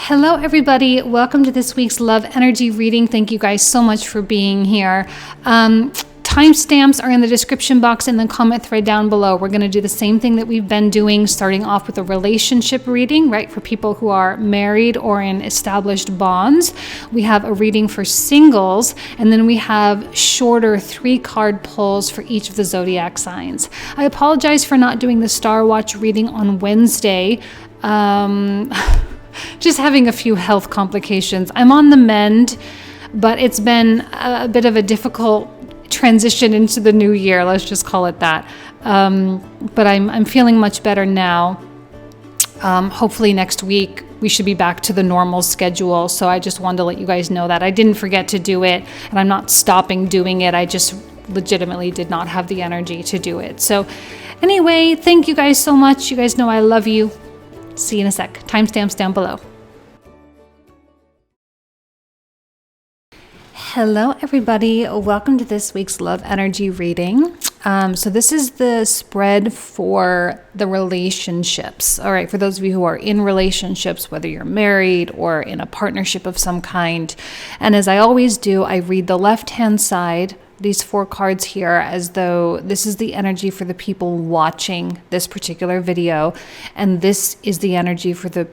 Hello, everybody. Welcome to this week's Love Energy reading. Thank you guys so much for being here. Timestamps are in the description box and the comment thread down below. We're going to do the same thing that we've been doing, starting off with a relationship reading, right? For people who are married or in established bonds. We have a reading for singles, and then we have shorter 3-card pulls for each of the zodiac signs. I apologize for not doing the Star Watch reading on Wednesday. Just having a few health complications. I'm on the mend, but it's been a bit of a difficult transition into the new year. Let's just call it that. But I'm feeling much better now. Hopefully next week we should be back to the normal schedule. So I just wanted to let you guys know that I didn't forget to do it, and I'm not stopping doing it. I just legitimately did not have the energy to do it. So anyway, thank you guys so much. You guys know I love you. See you in a sec. Timestamps down below. Hello, everybody. Welcome to this week's Love Energy reading. So this is the spread for the relationships. All right, for those of you who are in relationships, whether you're married or in a partnership of some kind. And as I always do, I read the left-hand side, these 4 cards here, as though this is the energy for the people watching this particular video, and this is the energy for the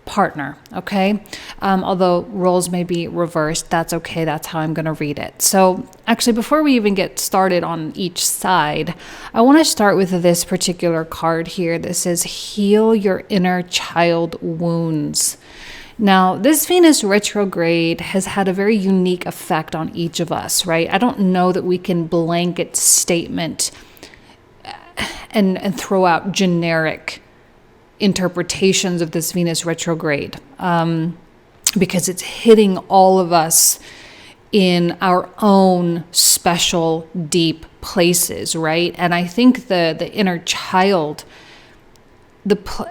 partner, okay? Although roles may be reversed, that's okay. That's how I'm going to read it. So actually, before we even get started on each side, I want to start with this particular card here that says, heal your inner child wounds. Now, this Venus retrograde has had a very unique effect on each of us, right? I don't know that we can blanket statement and throw out generic interpretations of this Venus retrograde because it's hitting all of us in our own special, deep places, right? And I think the inner child,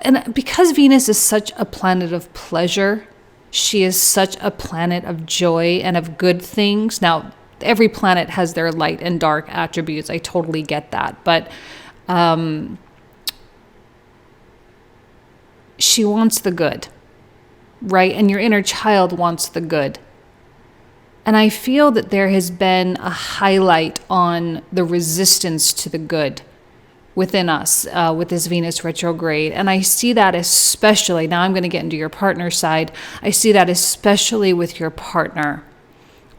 and because Venus is such a planet of pleasure, she is such a planet of joy and of good things. Now, every planet has their light and dark attributes. I totally get that. But she wants the good, right? And your inner child wants the good. And I feel that there has been a highlight on the resistance to the good within us with this Venus retrograde. And I see that especially, now I'm going to get into your partner side, I see that especially with your partner,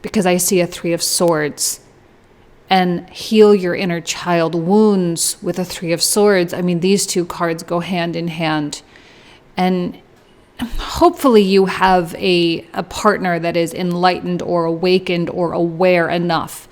because I see a 3 of Swords. And heal your inner child wounds with a 3 of Swords. I mean, these 2 cards go hand in hand. And hopefully you have a partner that is enlightened or awakened or aware enough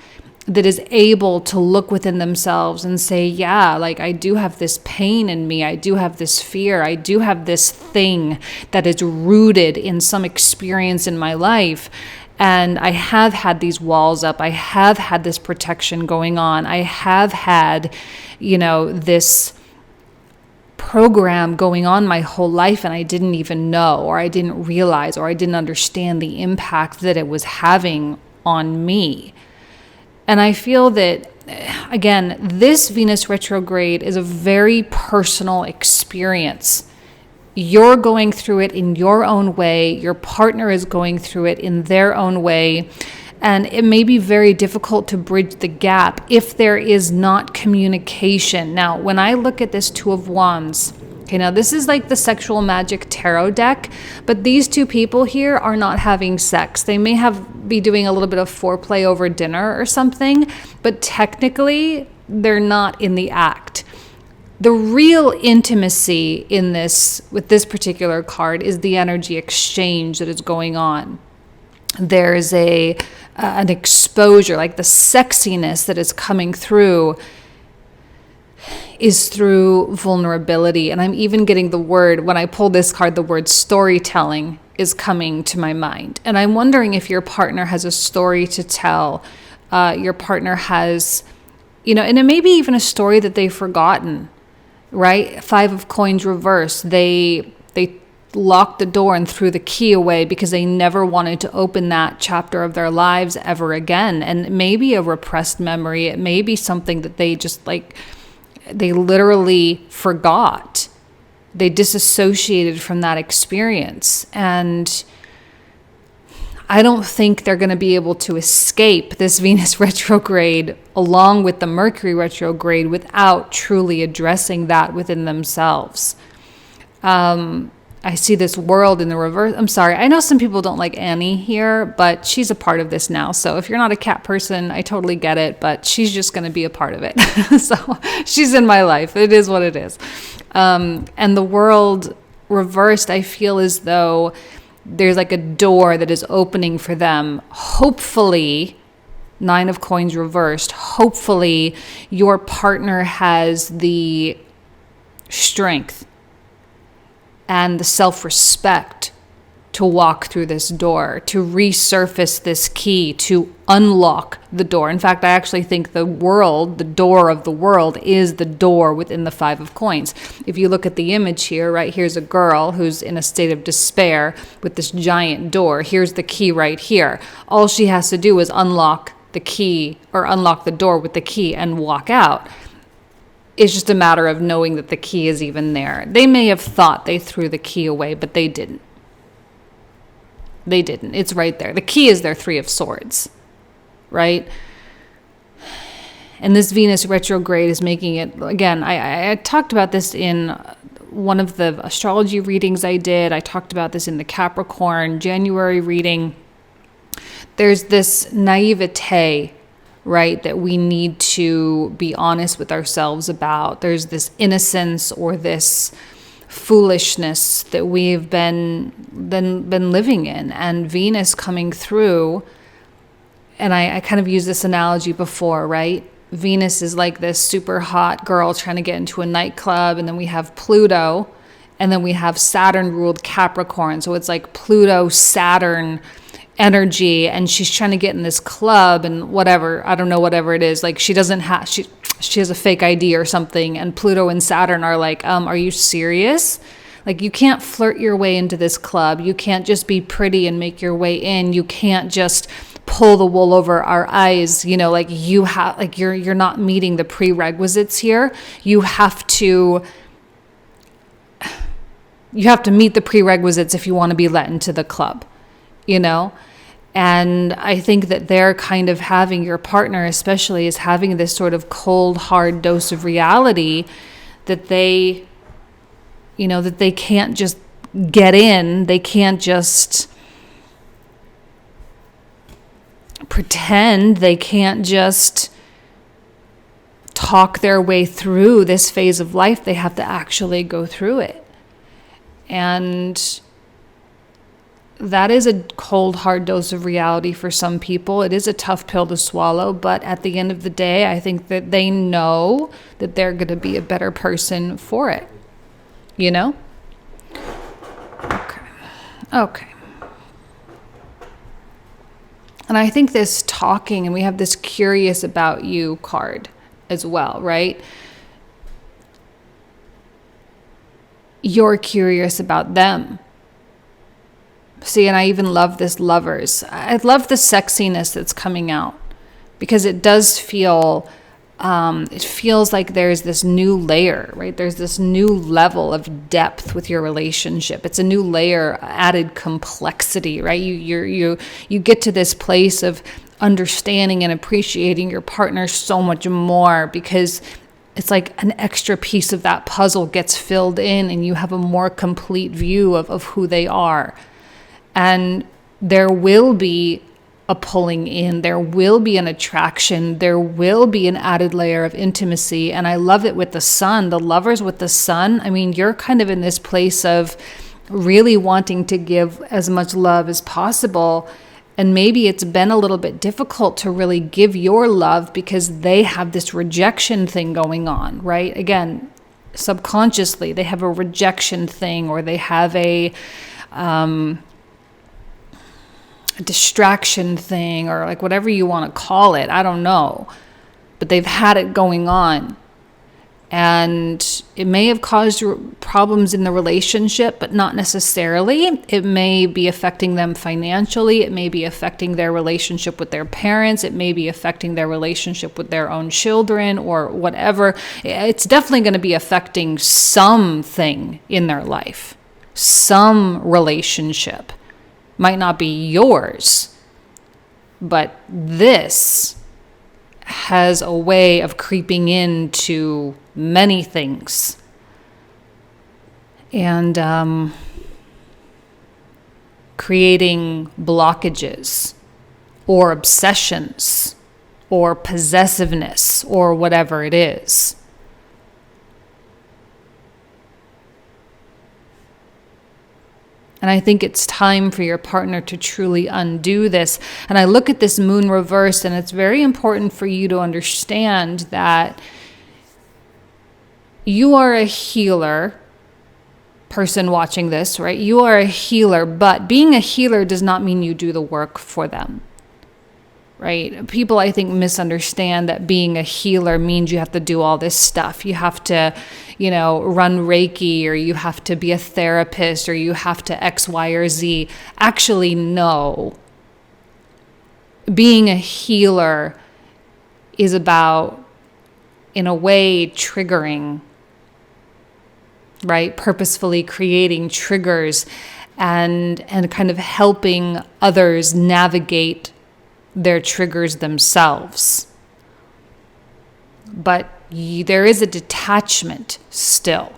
that is able to look within themselves and say, yeah, like I do have this pain in me. I do have this fear. I do have this thing that is rooted in some experience in my life. And I have had these walls up. I have had this protection going on. I have had, this program going on my whole life, and I didn't even know, or I didn't realize, or I didn't understand the impact that it was having on me. And I feel that, again, this Venus retrograde is a very personal experience. You're going through it in your own way. Your partner is going through it in their own way. And it may be very difficult to bridge the gap if there is not communication. Now, when I look at this 2 of Wands, okay, now this is like the sexual magic tarot deck, but these 2 people here are not having sex. They may be doing a little bit of foreplay over dinner or something, but technically they're not in the act. The real intimacy in this, with this particular card, is the energy exchange that is going on. There's an exposure, like the sexiness that is coming through is through vulnerability. And I'm even getting the word, when I pull this card, the word storytelling is coming to my mind. And I'm wondering if your partner has a story to tell. Your partner has, and it may be even a story that they've forgotten, right? 5 of Coins reverse. They locked the door and threw the key away because they never wanted to open that chapter of their lives ever again. And it may be a repressed memory. It may be something that they just they literally forgot. they disassociated from that experience. And I don't think they're going to be able to escape this Venus retrograde along with the Mercury retrograde without truly addressing that within themselves. I see this world in the reverse. I'm sorry. I know some people don't like Annie here, but she's a part of this now. So if you're not a cat person, I totally get it, but she's just going to be a part of it. So she's in my life. It is what it is. And the world reversed, I feel as though there's like a door that is opening for them. Hopefully, 9 of Coins reversed, hopefully your partner has the strength and the self-respect to walk through this door, to resurface this key, to unlock the door. In fact, I actually think the world, the door of the world, is the door within the 5 of Coins. If you look at the image here, right, here's a girl who's in a state of despair with this giant door. Here's the key right here. All she has to do is unlock the key, or unlock the door with the key, and walk out. It's just a matter of knowing that the key is even there. They may have thought they threw the key away, but they didn't. They didn't. It's right there. The key is their 3 of Swords, right? And this Venus retrograde is making it, again, I talked about this in one of the astrology readings I did. I talked about this in the Capricorn January reading. There's this naivete, right, that we need to be honest with ourselves about. There's this innocence or this foolishness that we've been living in, and Venus coming through. And I kind of used this analogy before, right? Venus is like this super hot girl trying to get into a nightclub, and then we have Pluto, and then we have Saturn ruled Capricorn. So it's like Pluto, Saturn energy, and she's trying to get in this club and whatever, I don't know, whatever it is, like she doesn't have, she has a fake ID or something, and Pluto and Saturn are like, are you serious? Like, you can't flirt your way into this club. You can't just be pretty and make your way in. You can't just pull the wool over our eyes. You know, like you have, like you're not meeting the prerequisites here. You have to meet the prerequisites if you want to be let into the club, you know? And I think that they're kind of having, your partner especially is having this sort of cold, hard dose of reality that they, you know, that they can't just get in. They can't just pretend. They can't just talk their way through this phase of life. They have to actually go through it. And that is a cold, hard dose of reality for some people. It is a tough pill to swallow, but at the end of the day, I think that they know that they're going to be a better person for it, you know? Okay. And I think this talking, and we have this curious about you card as well, right? You're curious about them. See, and I even love this lovers. I love the sexiness that's coming out, because it does feel, it feels like there's this new layer, right? There's this new level of depth with your relationship. It's a new layer, added complexity, right? You get to this place of understanding and appreciating your partner so much more, because it's like an extra piece of that puzzle gets filled in, and you have a more complete view of who they are. And there will be a pulling in, there will be an attraction, there will be an added layer of intimacy. And I love it with the sun, the lovers with the sun. I mean, you're kind of in this place of really wanting to give as much love as possible. And maybe it's been a little bit difficult to really give your love because they have this rejection thing going on, right? Again, subconsciously, they have a rejection thing, or they have a distraction thing, or like whatever you want to call it. I don't know. But they've had it going on. And it may have caused problems in the relationship, but not necessarily. It may be affecting them financially. It may be affecting their relationship with their parents. It may be affecting their relationship with their own children or whatever. It's definitely going to be affecting something in their life. Some relationship. Might not be yours, but this has a way of creeping into many things. And creating blockages or obsessions or possessiveness or whatever it is. And I think it's time for your partner to truly undo this. And I look at this moon reverse, and it's very important for you to understand that you are a healer, person watching this, right? You are a healer, but being a healer does not mean you do the work for them, right? People, I think, misunderstand that being a healer means you have to do all this stuff. You have to, run Reiki, or you have to be a therapist, or you have to X, Y, or Z. Actually, no. Being a healer is about, in a way, triggering, right? Purposefully creating triggers and kind of helping others navigate their triggers themselves. But there is a detachment still.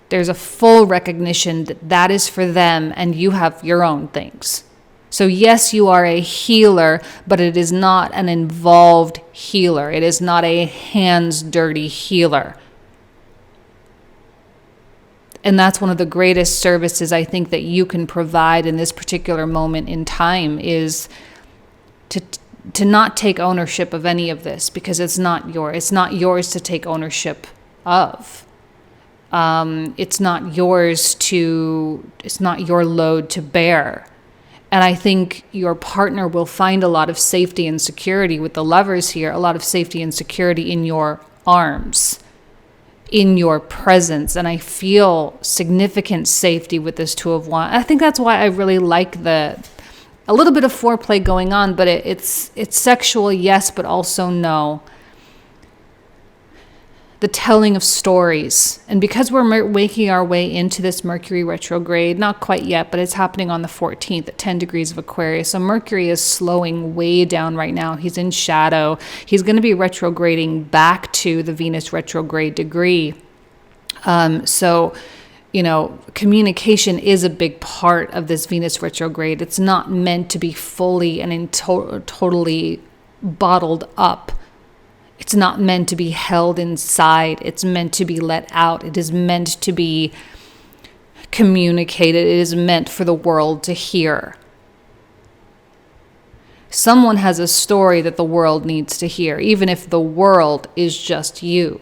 There's a full recognition that that is for them and you have your own things. So yes, you are a healer, but it is not an involved healer. It is not a hands dirty healer. And that's one of the greatest services I think that you can provide in this particular moment in time, is to not take ownership of any of this, because it's not yours. It's not yours to take ownership of. It's not it's not your load to bear. And I think your partner will find a lot of safety and security with the Lovers here, a lot of safety and security in your arms, in your presence. And I feel significant safety with this Two of Wands. I think that's why I really like a little bit of foreplay going on, but it's sexual, yes, but also no. The telling of stories. And because we're making our way into this Mercury retrograde, not quite yet, but it's happening on the 14th at 10 degrees of Aquarius. So Mercury is slowing way down right now. He's in shadow. He's going to be retrograding back to the Venus retrograde degree. Communication is a big part of this Venus retrograde. It's not meant to be fully and totally bottled up. It's not meant to be held inside. It's meant to be let out. It is meant to be communicated. It is meant for the world to hear. Someone has a story that the world needs to hear, even if the world is just you.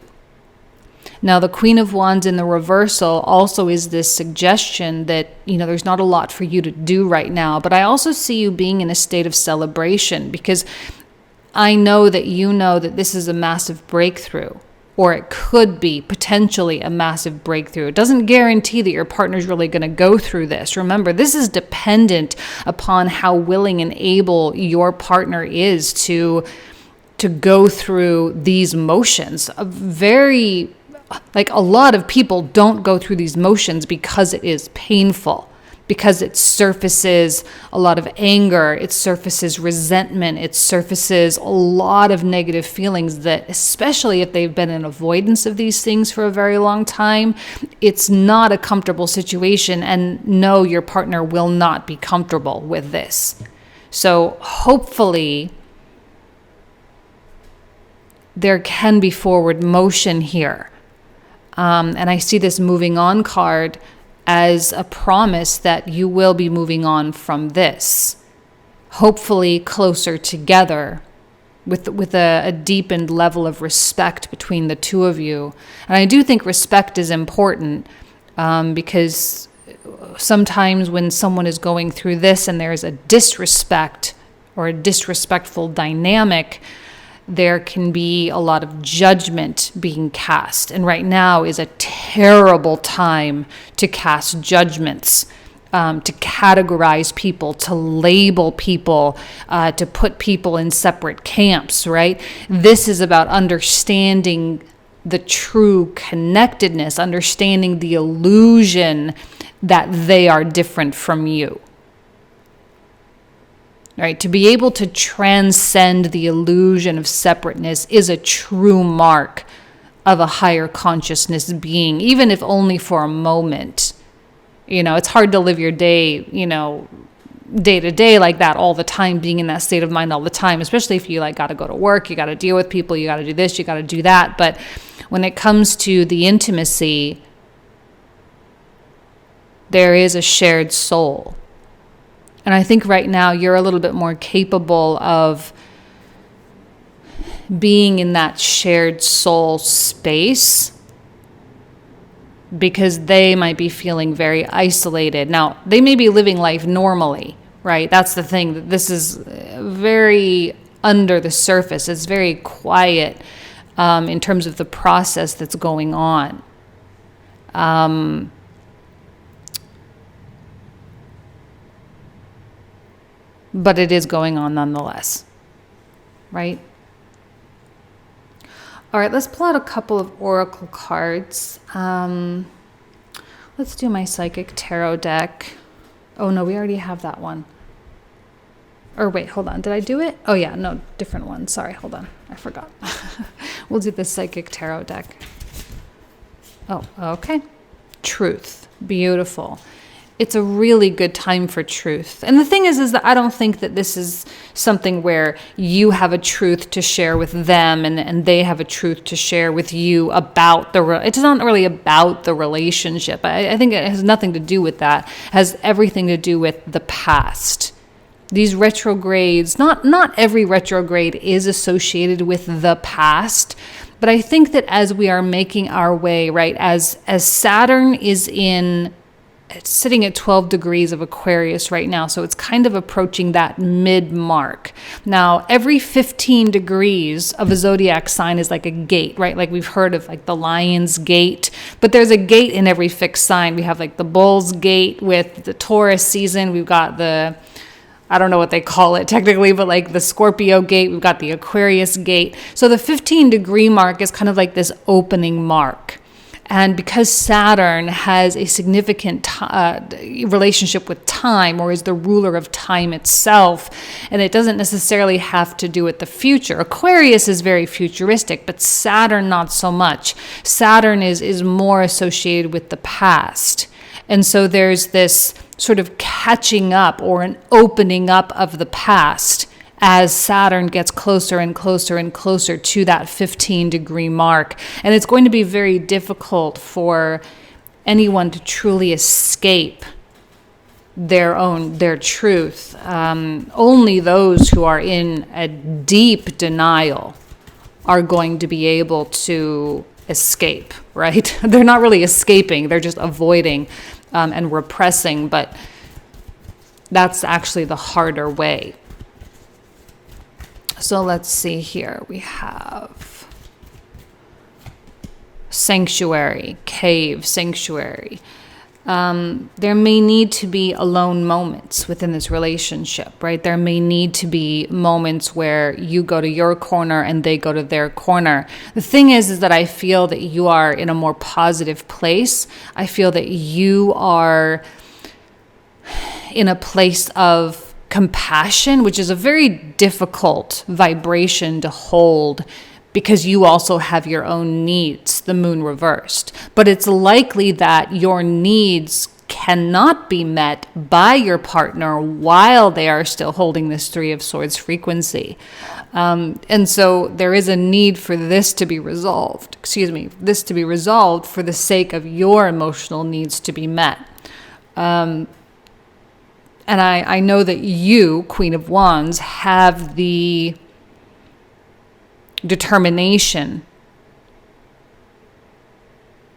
Now, the Queen of Wands in the reversal also is this suggestion that, there's not a lot for you to do right now. But I also see you being in a state of celebration, because I know that you know that this is a massive breakthrough, or it could be potentially a massive breakthrough. It doesn't guarantee that your partner's really going to go through this. Remember, this is dependent upon how willing and able your partner is to go through these motions. A lot of people don't go through these motions because it is painful, because it surfaces a lot of anger, it surfaces resentment, it surfaces a lot of negative feelings that, especially if they've been in avoidance of these things for a very long time, it's not a comfortable situation. And no, your partner will not be comfortable with this. So hopefully there can be forward motion here. And I see this moving on card as a promise that you will be moving on from this, hopefully closer together with a deepened level of respect between the two of you. And I do think respect is important, because sometimes when someone is going through this and there's a disrespect or a disrespectful dynamic, there can be a lot of judgment being cast. And right now is a terrible time to cast judgments, to categorize people, to label people, to put people in separate camps, right? This is about understanding the true connectedness, understanding the illusion that they are different from you. Right? To be able to transcend the illusion of separateness is a true mark of a higher consciousness being, even if only for a moment. It's hard to live your day, day to day like that all the time, being in that state of mind all the time, especially if you got to go to work, you got to deal with people, you got to do this, you got to do that. But when it comes to the intimacy, there is a shared soul. And I think right now you're a little bit more capable of being in that shared soul space, because they might be feeling very isolated. Now, they may be living life normally, right? That's the thing. That this is very under the surface. It's very quiet in terms of the process that's going on. But it is going on nonetheless, right? All right, let's pull out a couple of oracle cards. Let's do my psychic tarot deck. Oh, no, we already have that one. Or wait, hold on. Did I do it? Oh, yeah, no, different one. Sorry, hold on. I forgot. We'll do the psychic tarot deck. Oh, okay. Truth. Beautiful. It's a really good time for truth. And the thing is that I don't think that this is something where you have a truth to share with them and they have a truth to share with you about it's not really about the relationship. I think it has nothing to do with that. It has everything to do with the past. These retrogrades, not every retrograde is associated with the past, but I think that as we are making our way, right, as Saturn is it's sitting at 12 degrees of Aquarius right now, so it's kind of approaching that mid-mark. Now, every 15 degrees of a zodiac sign is like a gate, right? Like we've heard of the lion's gate, but there's a gate in every fixed sign. We have the bull's gate with the Taurus season. We've got I don't know what they call it technically, but the Scorpio gate. We've got the Aquarius gate. So the 15 degree mark is kind of like this opening mark. And because Saturn has a significant relationship with time, or is the ruler of time itself, and it doesn't necessarily have to do with the future. Aquarius is very futuristic, but Saturn not so much. Saturn is more associated with the past. And so there's this sort of catching up or an opening up of the past as Saturn gets closer and closer and closer to that 15 degree mark. And it's going to be very difficult for anyone to truly escape their truth. Only those who are in a deep denial are going to be able to escape, right? They're not really escaping, they're just avoiding and repressing, but that's actually the harder way. So let's see here. We have sanctuary, cave, sanctuary. There may need to be alone moments within this relationship, right? There may need to be moments where you go to your corner and they go to their corner. The thing is that I feel that you are in a more positive place. I feel that you are in a place of compassion, which is a very difficult vibration to hold because you also have your own needs, the moon reversed. But it's likely that your needs cannot be met by your partner while they are still holding this Three of Swords frequency. And so there is a need for this to be resolved, this to be resolved for the sake of your emotional needs to be met. And I know that you, Queen of Wands, have the determination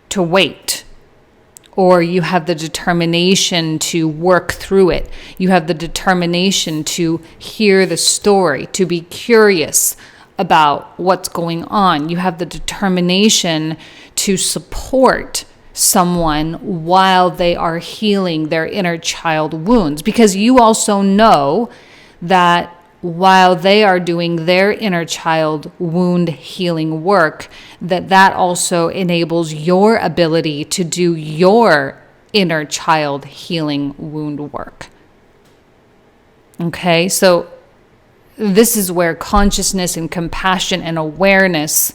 to wait, or you have the determination to work through it. You have the determination to hear the story, to be curious about what's going on. You have the determination to support someone while they are healing their inner child wounds, because you also know that while they are doing their inner child wound healing work, that also enables your ability to do your inner child healing wound work. Okay, so this is where consciousness and compassion and awareness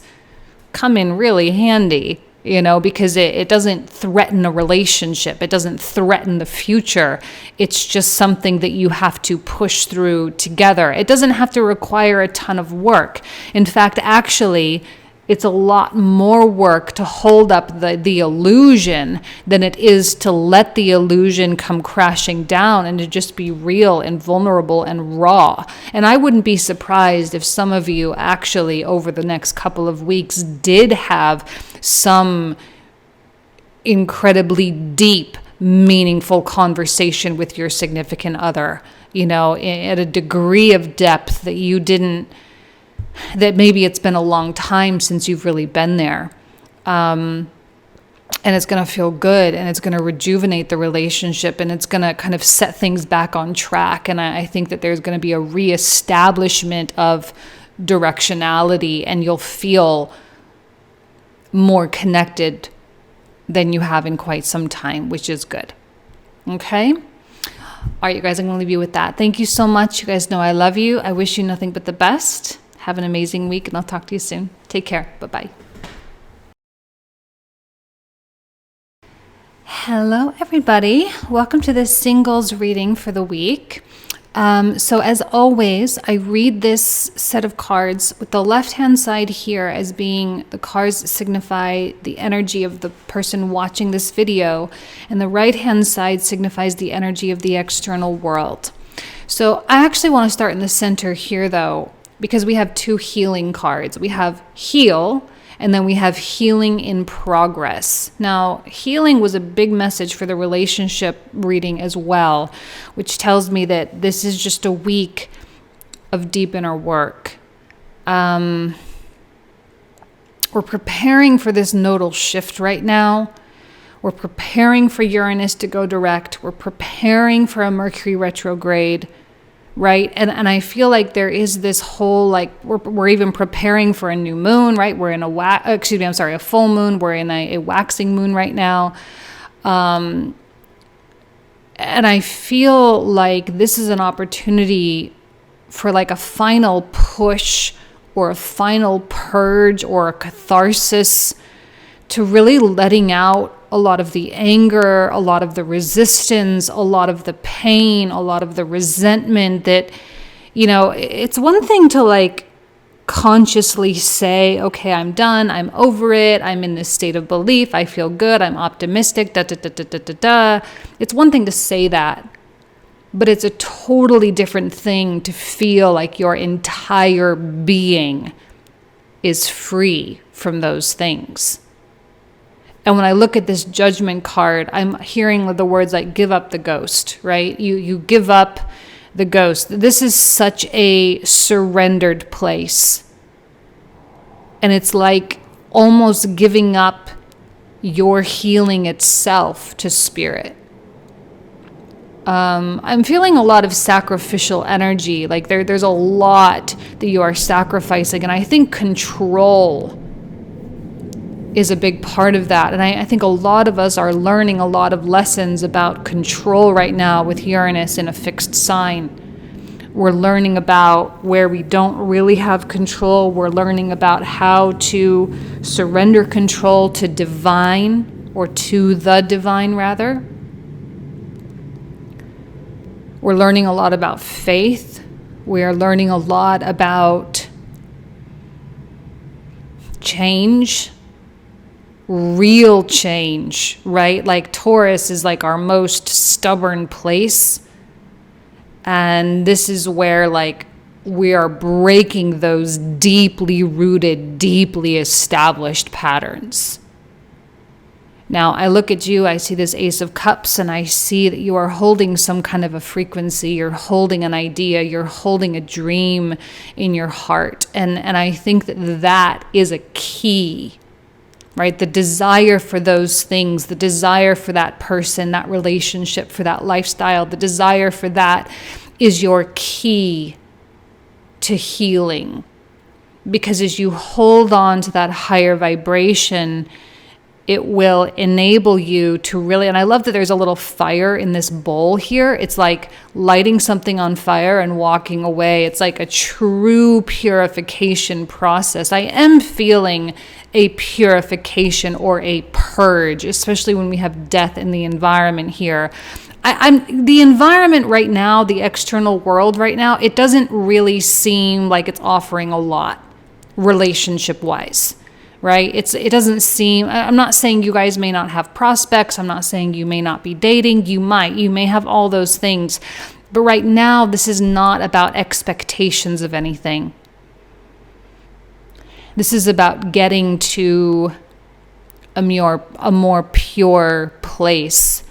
come in really handy, because it doesn't threaten a relationship. It doesn't threaten the future. It's just something that you have to push through together. It doesn't have to require a ton of work. In fact, actually, it's a lot more work to hold up the illusion than it is to let the illusion come crashing down and to just be real and vulnerable and raw. And I wouldn't be surprised if some of you actually over the next couple of weeks did have some incredibly deep, meaningful conversation with your significant other, at a degree of depth that maybe it's been a long time since you've really been there. And it's going to feel good, and it's going to rejuvenate the relationship, and it's going to kind of set things back on track. And I think that there's going to be a reestablishment of directionality, and you'll feel more connected than you have in quite some time, which is good. Okay? All right, you guys, I'm going to leave you with that. Thank you so much. You guys know I love you. I wish you nothing but the best. Have an amazing week, and I'll talk to you soon. Take care. Bye-bye. Hello, everybody. Welcome to this singles reading for the week. So as always, I read this set of cards with the left-hand side here as being the cards that signify the energy of the person watching this video, and the right-hand side signifies the energy of the external world. So I actually want to start in the center here, though, because we have two healing cards. We have heal, and then we have healing in progress. Now, healing was a big message for the relationship reading as well, which tells me that this is just a week of deep inner work. We're preparing for this nodal shift right now. We're preparing for Uranus to go direct. We're preparing for a Mercury retrograde. Right. And I feel like there is this whole, we're even preparing for a new moon, right? We're in a full moon. We're in a waxing moon right now. And I feel like this is an opportunity for a final push or a final purge or a catharsis to really letting out a lot of the anger, a lot of the resistance, a lot of the pain, a lot of the resentment that, it's one thing to consciously say, okay, I'm done, I'm over it, I'm in this state of belief, I feel good, I'm optimistic, It's one thing to say that, but it's a totally different thing to feel like your entire being is free from those things. And when I look at this judgment card, I'm hearing the words like give up the ghost, right? You give up the ghost. This is such a surrendered place. And it's like almost giving up your healing itself to spirit. I'm feeling a lot of sacrificial energy. There's a lot that you are sacrificing. And I think control is a big part of that. And I think a lot of us are learning a lot of lessons about control right now with Uranus in a fixed sign. We're learning about where we don't really have control. We're learning about how to surrender control to divine, or to the divine rather. We're learning a lot about faith. We are learning a lot about change. Real change, right? Taurus is our most stubborn place. And this is where we are breaking those deeply rooted, deeply established patterns. Now, I look at you, I see this Ace of Cups, and I see that you are holding some kind of a frequency. You're holding an idea. You're holding a dream in your heart. And I think that that is a key, right? The desire for those things, the desire for that person, that relationship, for that lifestyle, the desire for that is your key to healing. Because as you hold on to that higher vibration, it will enable you to really, and I love that there's a little fire in this bowl here. It's like lighting something on fire and walking away. It's like a true purification process. I am feeling a purification or a purge, especially when we have death in the environment here. I'm the environment right now, the external world right now, it doesn't really seem like it's offering a lot relationship-wise. Right? It doesn't seem, I'm not saying you guys may not have prospects. I'm not saying you may not be dating. You may have all those things. But right now, this is not about expectations of anything. This is about getting to a more pure place.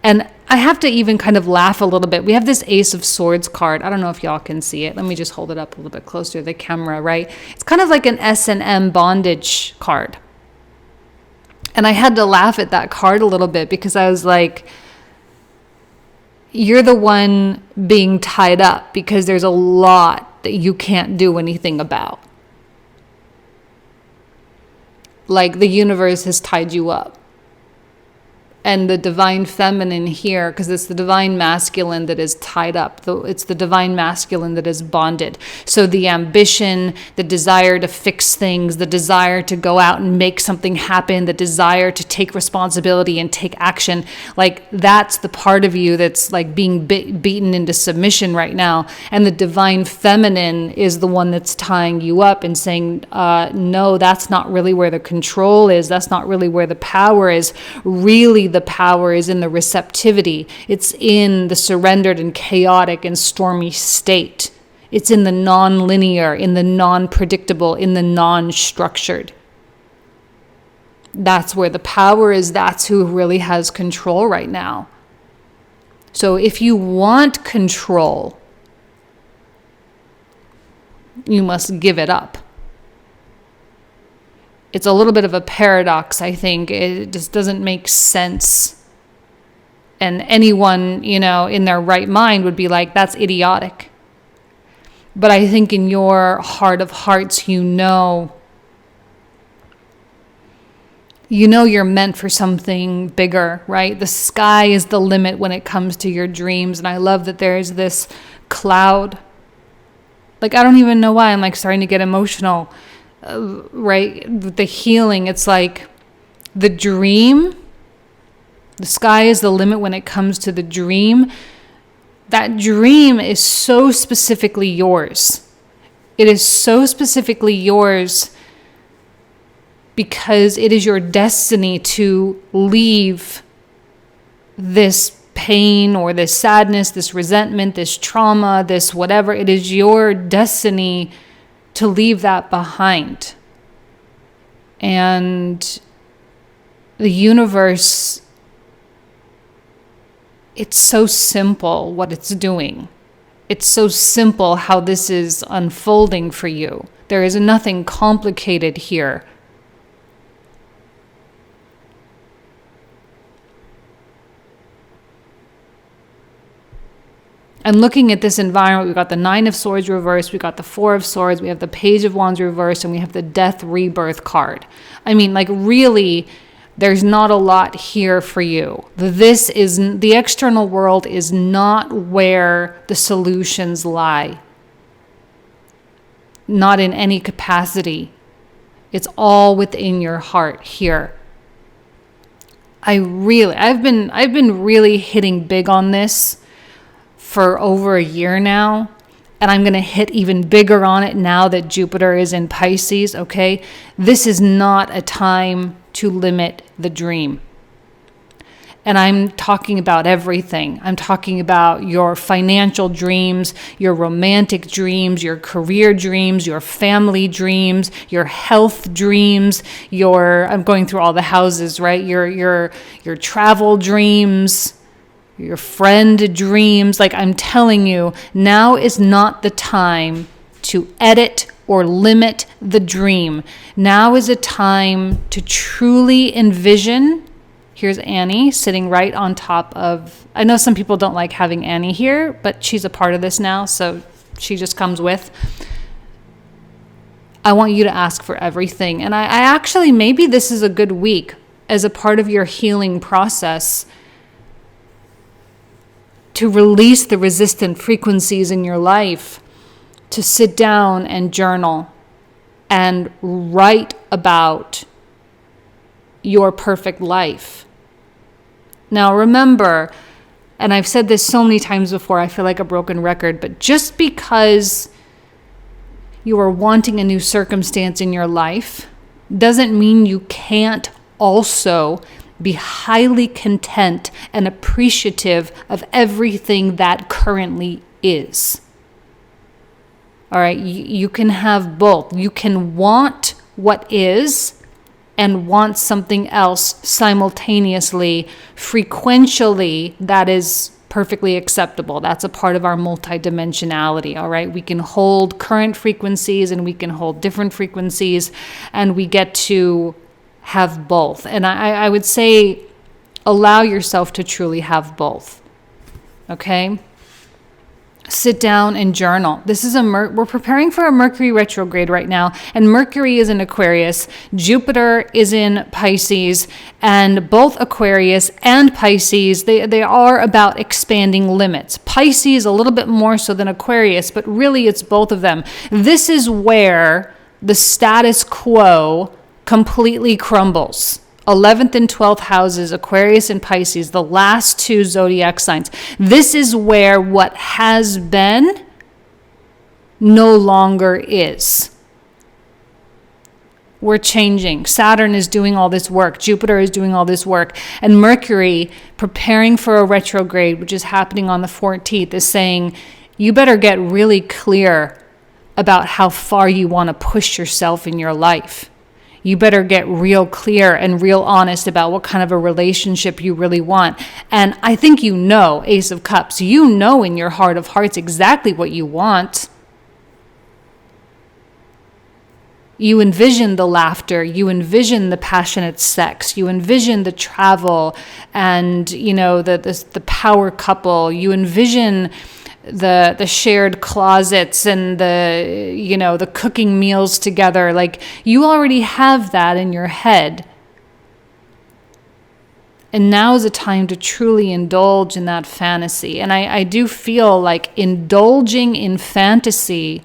And I have to even kind of laugh a little bit. We have this Ace of Swords card. I don't know if y'all can see it. Let me just hold it up a little bit closer to the camera, right? It's kind of like an S&M bondage card. And I had to laugh at that card a little bit because I was like, you're the one being tied up because there's a lot that you can't do anything about. Like the universe has tied you up. And the divine feminine here, because it's the divine masculine that is tied up. It's the divine masculine that is bonded. So the ambition, the desire to fix things, the desire to go out and make something happen, the desire to take responsibility and take action, like that's the part of you that's like being beaten into submission right now. And the divine feminine is the one that's tying you up and saying, no, that's not really where the control is. That's not really where the power is. Really, the power is in the receptivity. It's in the surrendered and chaotic and stormy state. It's in the non-linear, in the non-predictable, in the non-structured. That's where the power is. That's who really has control right now. So if you want control, you must give it up. It's a little bit of a paradox, I think. It just doesn't make sense. And anyone, in their right mind would be like, that's idiotic. But I think in your heart of hearts, you know you're meant for something bigger, right? The sky is the limit when it comes to your dreams. And I love that there's this cloud. Like, I don't even know why I'm like starting to get emotional. Right? The healing, it's like the dream, the sky is the limit when it comes to the dream. That dream is so specifically yours. It is so specifically yours because it is your destiny to leave this pain or this sadness, this resentment, this trauma, this whatever. It is your destiny to leave that behind. And the universe, it's so simple what it's doing. It's so simple how this is unfolding for you. There is nothing complicated here. And looking at this environment, we've got the Nine of Swords reversed, we've got the Four of Swords, we have the Page of Wands reversed, and we have the Death Rebirth card. I mean, like really, there's not a lot here for you. The external world is not where the solutions lie. Not in any capacity. It's all within your heart here. I've been really hitting big on this for over a year now, and I'm going to hit even bigger on it now that Jupiter is in Pisces, okay? This is not a time to limit the dream. And I'm talking about everything. I'm talking about your financial dreams, your romantic dreams, your career dreams, your family dreams, your health dreams, I'm going through all the houses, right? Your travel dreams, your friend dreams. Like, I'm telling you, now is not the time to edit or limit the dream. Now is a time to truly envision. Here's Annie sitting right on top of, I know some people don't like having Annie here, but she's a part of this now, so she just comes with. I want you to ask for everything. And I actually, maybe this is a good week as a part of your healing process to release the resistant frequencies in your life, to sit down and journal and write about your perfect life. Now remember, and I've said this so many times before, I feel like a broken record, but just because you are wanting a new circumstance in your life doesn't mean you can't also be highly content and appreciative of everything that currently is. All right, you can have both. You can want what is and want something else simultaneously, frequentially, that is perfectly acceptable. That's a part of our multidimensionality, all right? We can hold current frequencies and we can hold different frequencies, and we get to have both. And I would say allow yourself to truly have both, okay? Sit down and journal. This is we're preparing for a Mercury retrograde right now, and Mercury is in Aquarius, Jupiter is in Pisces, and both Aquarius and Pisces, they are about expanding limits. Pisces a little bit more so than Aquarius, but really it's both of them. This is where the status quo completely crumbles. 11th and 12th houses, Aquarius and Pisces, the last two zodiac signs. This is where what has been no longer is. We're changing. Saturn is doing all this work. Jupiter is doing all this work. And Mercury, preparing for a retrograde, which is happening on the 14th, is saying, you better get really clear about how far you want to push yourself in your life. You better get real clear and real honest about what kind of a relationship you really want. And I think you know, Ace of Cups, you know in your heart of hearts exactly what you want. You envision the laughter, you envision the passionate sex, you envision the travel and, the power couple, you envision the shared closets and the cooking meals together. Like, you already have that in your head. And now is a time to truly indulge in that fantasy. And I do feel like indulging in fantasy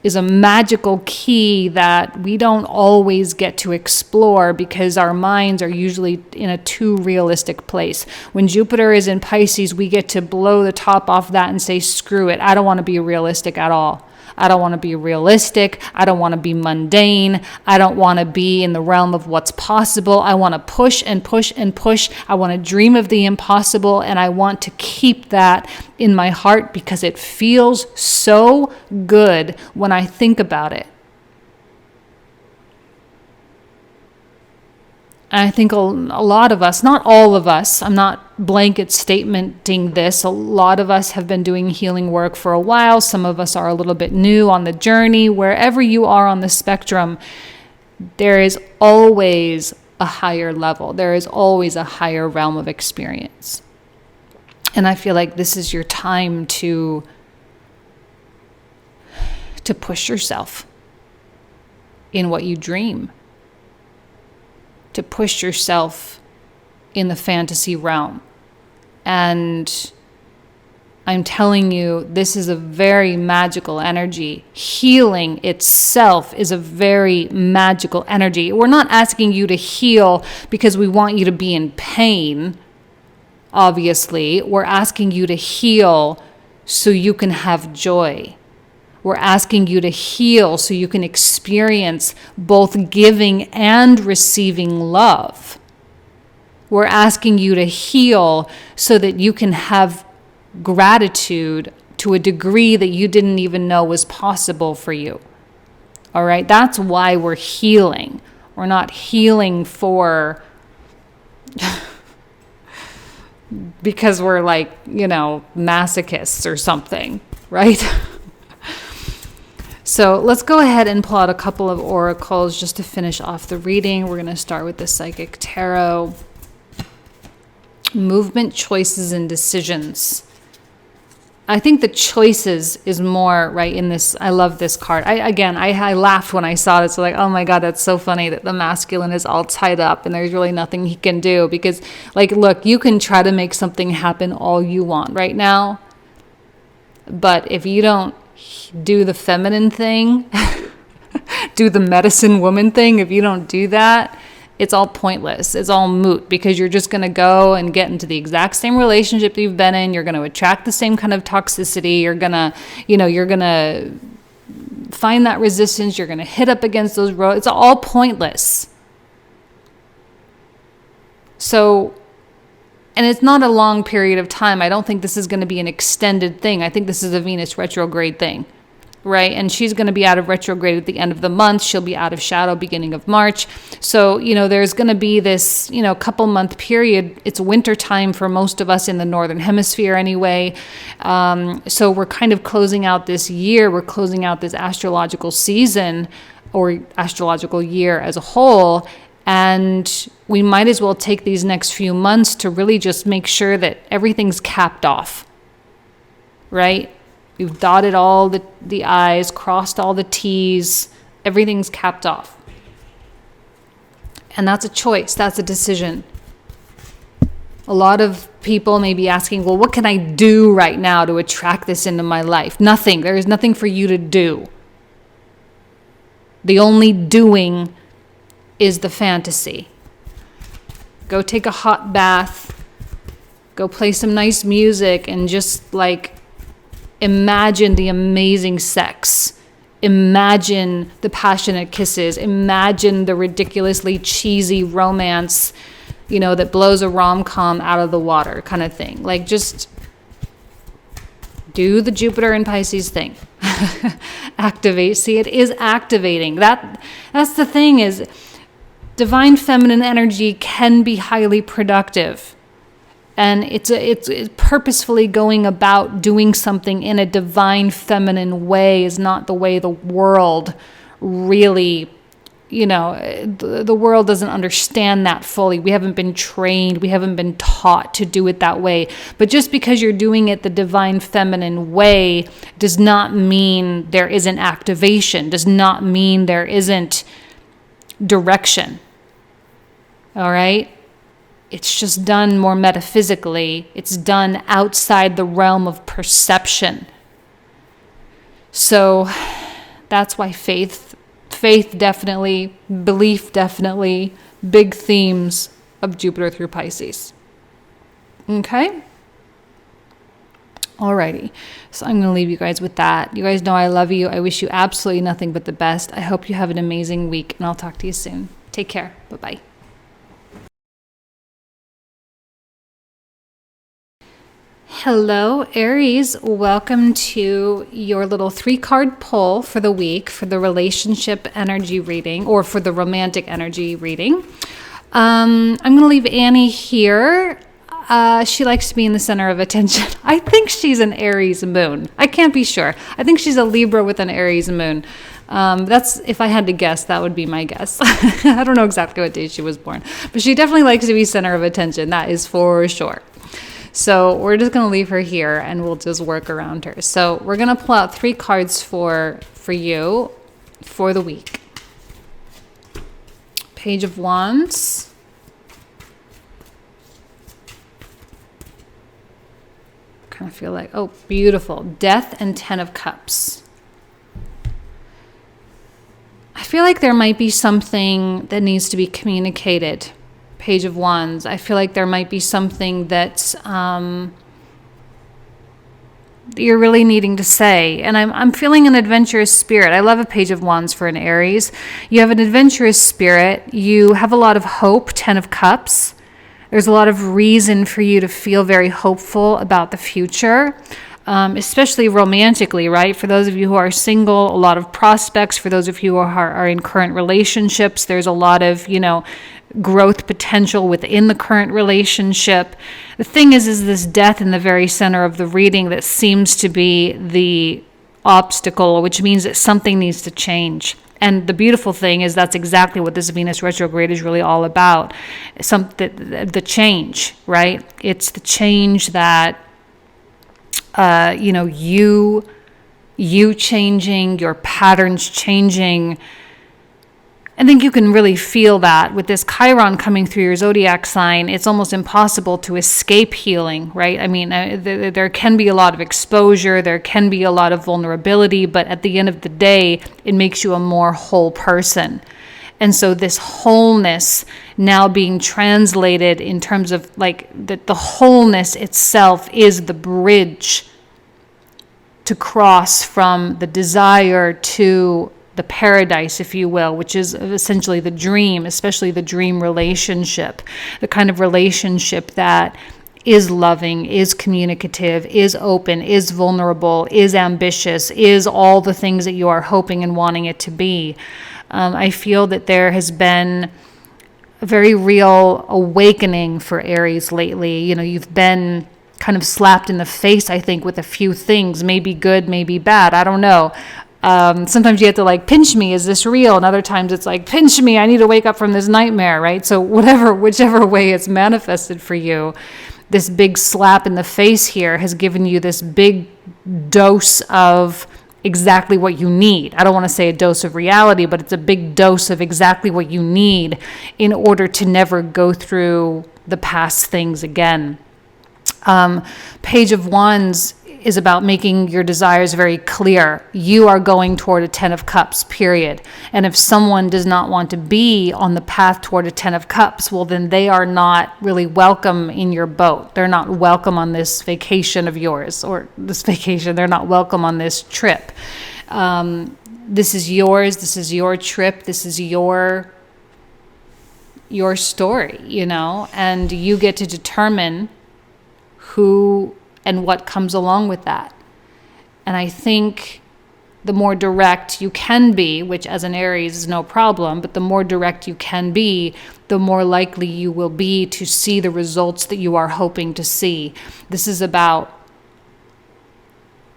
is a magical key that we don't always get to explore because our minds are usually in a too realistic place. When Jupiter is in Pisces, we get to blow the top off that and say, screw it, I don't want to be realistic at all. I don't want to be realistic. I don't want to be mundane. I don't want to be in the realm of what's possible. I want to push and push and push. I want to dream of the impossible, and I want to keep that in my heart because it feels so good when I think about it. And I think a lot of us, not all of us, I'm not blanket statementing this, a lot of us have been doing healing work for a while. Some of us are a little bit new on the journey. Wherever you are on the spectrum, there is always a higher level. There is always a higher realm of experience. And I feel like this is your time to push yourself in what you dream. To push yourself in the fantasy realm. And I'm telling you, this is a very magical energy. Healing itself is a very magical energy. We're not asking you to heal because we want you to be in pain, obviously. We're asking you to heal so you can have joy. We're asking you to heal so you can experience both giving and receiving love. We're asking you to heal so that you can have gratitude to a degree that you didn't even know was possible for you. All right? That's why we're healing. We're not healing for because we're like, masochists or something, right? So let's go ahead and pull out a couple of oracles just to finish off the reading. We're going to start with the Psychic Tarot. Movement, choices, and decisions. I think the choices is more right in this. I love this card. I laughed when I saw this. So like, oh my God, that's so funny that the masculine is all tied up and there's really nothing he can do. Because like, look, you can try to make something happen all you want right now. But if you don't do the feminine thing, do the medicine woman thing, if you don't do that, it's all pointless. It's all moot because you're just going to go and get into the exact same relationship that you've been in. You're going to attract the same kind of toxicity. You're going to, you're going to find that resistance. You're going to hit up against those roads. It's all pointless. So, and it's not a long period of time. I don't think this is going to be an extended thing. I think this is a Venus retrograde thing. Right? And she's going to be out of retrograde at the end of the month. She'll be out of shadow beginning of March. So, there's going to be this, couple month period. It's winter time for most of us in the Northern Hemisphere anyway. So we're kind of closing out this year. We're closing out this astrological season or astrological year as a whole. And we might as well take these next few months to really just make sure that everything's capped off. Right? You've dotted all the I's, crossed all the T's, everything's capped off. And that's a choice, that's a decision. A lot of people may be asking, well, what can I do right now to attract this into my life? Nothing. There is nothing for you to do. The only doing is the fantasy. Go take a hot bath, go play some nice music, and just like imagine the amazing sex. Imagine the passionate kisses. Imagine the ridiculously cheesy romance, that blows a rom-com out of the water kind of thing. Like, just do the Jupiter and Pisces thing. Activate. See, it is activating. That's the thing is, divine feminine energy can be highly productive. And it's purposefully going about doing something in a divine feminine way is not the way the world really, the world doesn't understand that fully. We haven't been trained. We haven't been taught to do it that way. But just because you're doing it the divine feminine way does not mean there isn't activation, does not mean there isn't direction. All right? It's just done more metaphysically. It's done outside the realm of perception. So that's why faith definitely, belief definitely, big themes of Jupiter through Pisces. Okay? Alrighty. So I'm going to leave you guys with that. You guys know I love you. I wish you absolutely nothing but the best. I hope you have an amazing week, and I'll talk to you soon. Take care. Bye-bye. Hello, Aries. Welcome to your little 3-card pull for the week for the relationship energy reading or for the romantic energy reading. I'm going to leave Annie here. She likes to be in the center of attention. I think she's an Aries moon. I can't be sure. I think she's a Libra with an Aries moon. That's, if I had to guess, that would be my guess. I don't know exactly what day she was born, but she definitely likes to be center of attention. That is for sure. So we're just going to leave her here and we'll just work around her. So we're going to pull out 3 cards for you for the week. Page of Wands. Kind of feel like, oh, beautiful. Death and 10 of Cups. I feel like there might be something that needs to be communicated. Page of Wands. I feel like there might be something that you're really needing to say. And I'm feeling an adventurous spirit. I love a Page of Wands for an Aries. You have an adventurous spirit. You have a lot of hope, 10 of Cups. There's a lot of reason for you to feel very hopeful about the future, especially romantically, right? For those of you who are single, a lot of prospects. For those of you who are in current relationships, there's a lot of, growth potential within the current relationship. The thing is this death in the very center of the reading that seems to be the obstacle, which means that something needs to change. And the beautiful thing is that's exactly what this Venus retrograde is really all about. The change, right? It's the change that, you changing, your patterns changing. I think you can really feel that with this Chiron coming through your zodiac sign. It's almost impossible to escape healing, right? I mean, there can be a lot of exposure, there can be a lot of vulnerability, but at the end of the day, it makes you a more whole person. And so this wholeness now being translated in terms of like the wholeness itself is the bridge to cross from the desire to the paradise, if you will, which is essentially the dream, especially the dream relationship, the kind of relationship that is loving, is communicative, is open, is vulnerable, is ambitious, is all the things that you are hoping and wanting it to be. I feel that there has been a very real awakening for Aries lately. You've been kind of slapped in the face, I think, with a few things, maybe good, maybe bad, I don't know. Sometimes you have to pinch me, is this real? And other times it's like, pinch me, I need to wake up from this nightmare, right? So whichever way it's manifested for you, this big slap in the face here has given you this big dose of exactly what you need. I don't want to say a dose of reality, but it's a big dose of exactly what you need in order to never go through the past things again. Page of Wands is about making your desires very clear. You are going toward a 10 of Cups, period. And if someone does not want to be on the path toward a 10 of Cups, well, then they are not really welcome in your boat. They're not welcome on this vacation of yours, or this vacation. They're not welcome on this trip. This is yours. This is your trip. This is your story, and you get to determine who and what comes along with that. And I think the more direct you can be, which as an Aries is no problem, but the more direct you can be, the more likely you will be to see the results that you are hoping to see. This is about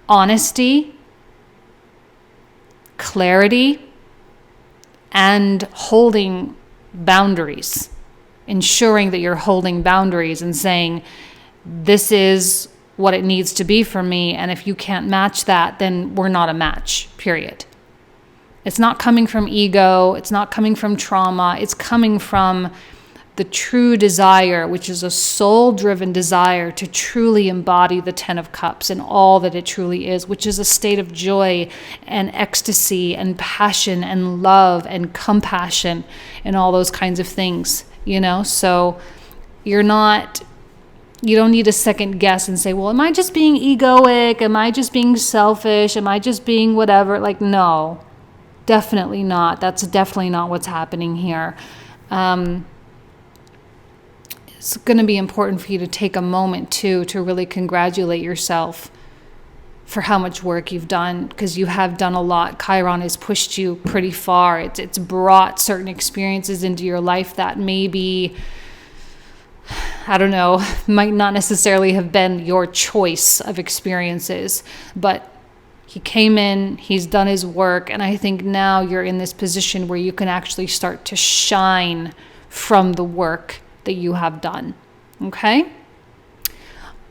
honesty, clarity, and holding boundaries, ensuring that you're holding boundaries and saying, this is what it needs to be for me, and if you can't match that, then we're not a match, period. It's not coming from ego, it's not coming from trauma, it's coming from the true desire, which is a soul-driven desire to truly embody the 10 of Cups and all that it truly is, which is a state of joy and ecstasy and passion and love and compassion and all those kinds of things, So you don't need to second guess and say, well, am I just being egoic? Am I just being selfish? Am I just being whatever? No, definitely not. That's definitely not what's happening here. It's going to be important for you to take a moment, too, to really congratulate yourself for how much work you've done, because you have done a lot. Chiron has pushed you pretty far. It's brought certain experiences into your life that maybe, I don't know, might not necessarily have been your choice of experiences, but he came in, he's done his work, and I think now you're in this position where you can actually start to shine from the work that you have done. Okay?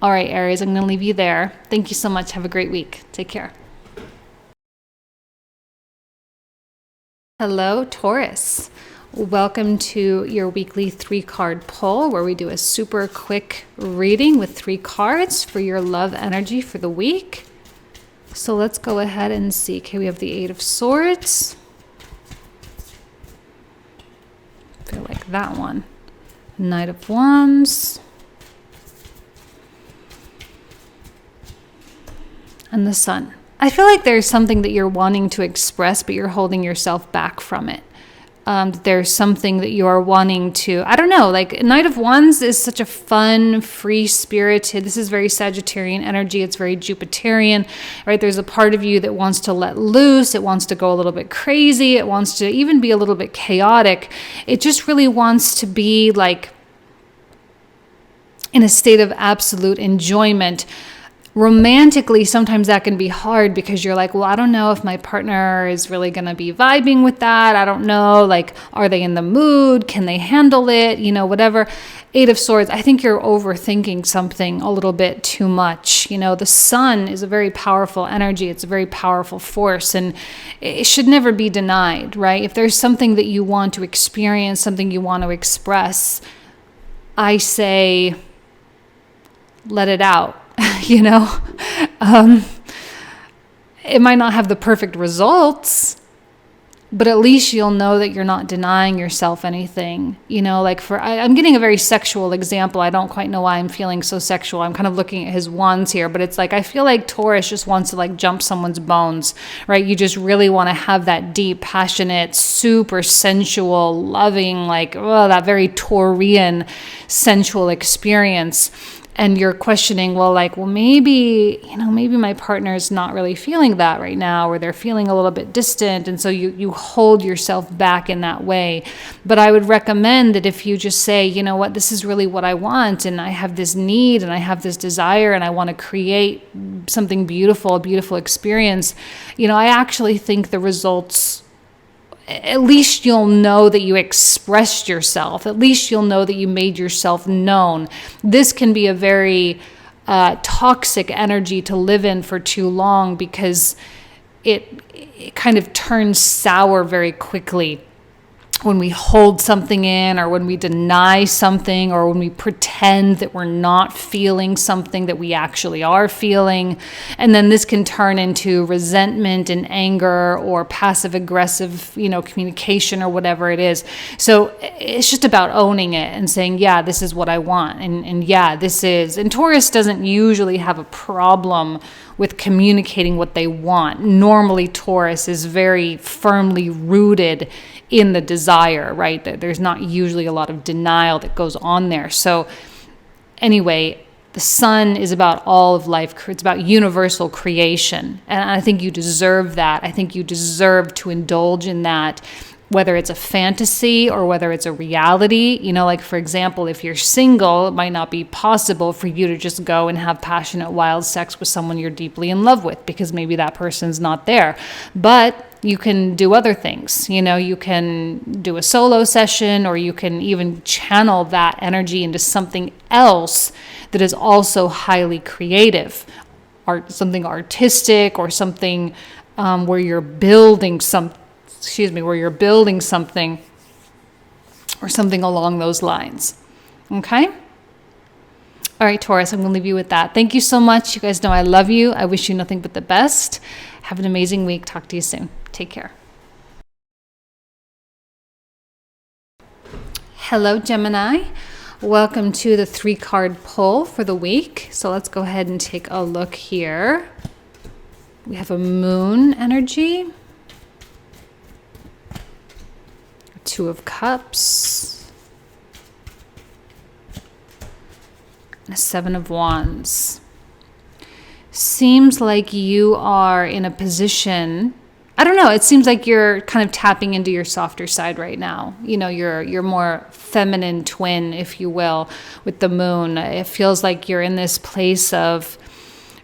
All right, Aries, I'm going to leave you there. Thank you so much. Have a great week. Take care. Hello, Taurus. Welcome to your weekly 3-card pull, where we do a super quick reading with 3 cards for your love energy for the week. So let's go ahead and see. Okay, we have the 8 of Swords. I feel like that one. Knight of Wands. And the Sun. I feel like there's something that you're wanting to express, but you're holding yourself back from it. There's something that you are wanting to, I don't know, like Knight of Wands is such a fun, free-spirited, this is very Sagittarian energy, it's very Jupiterian, right? There's a part of you that wants to let loose, it wants to go a little bit crazy, it wants to even be a little bit chaotic. It just really wants to be like in a state of absolute enjoyment. Romantically, sometimes that can be hard because you're like, well, I don't know if my partner is really going to be vibing with that. I don't know, like, are they in the mood? Can they handle it? You know, whatever. Eight of Swords, I think you're overthinking something a little bit too much. You know, the sun is a very powerful energy. It's a very powerful force, and it should never be denied, right? If there's something that you want to experience, something you want to express, I say, let it out. You know, it might not have the perfect results, but at least you'll know that you're not denying yourself anything. You know, like I'm getting a very sexual example. I don't quite know why I'm feeling so sexual. I'm kind of looking at his wands here, but it's like, I feel like Taurus just wants to like jump someone's bones, right? You just really want to have that deep, passionate, super sensual, loving, like, oh, that very Taurian sensual experience. And you're questioning, well, maybe, you know, maybe my partner's not really feeling that right now, or they're feeling a little bit distant. And so you hold yourself back in that way. But I would recommend that if you just say, you know what, this is really what I want, and I have this need, and I have this desire, and I want to create something beautiful, a beautiful experience, you know, I actually think the results, at least you'll know that you expressed yourself. At least you'll know that you made yourself known. This can be a very toxic energy to live in for too long because it kind of turns sour very quickly when we hold something in, or when we deny something, or when we pretend that we're not feeling something that we actually are feeling. And then this can turn into resentment and anger, or passive aggressive, you know, communication, or whatever it is. So it's just about owning it and saying, yeah, this is what I want. And yeah, this is. And Taurus doesn't usually have a problem with communicating what they want. Normally, Taurus is very firmly rooted in the desire, right? There's not usually a lot of denial that goes on there. So anyway, the sun is about all of life. It's about universal creation. And I think you deserve that. I think you deserve to indulge in that, whether it's a fantasy or whether it's a reality. You know, like, for example, if you're single, it might not be possible for you to just go and have passionate, wild sex with someone you're deeply in love with, because maybe that person's not there. But you can do other things. You know, you can do a solo session, or you can even channel that energy into something else that is also highly creative, something artistic, or something where you're building something, or something along those lines. Okay? All right, Taurus, I'm going to leave you with that. Thank you so much. You guys know I love you. I wish you nothing but the best. Have an amazing week. Talk to you soon. Take care. Hello, Gemini. Welcome to the 3-card pull for the week. So let's go ahead and take a look here. We have a moon energy, 2 of Cups, and a 7 of Wands. Seems like you are in a position, I don't know, it seems like you're kind of tapping into your softer side right now. You know, your more feminine twin, if you will, with the moon. It feels like you're in this place of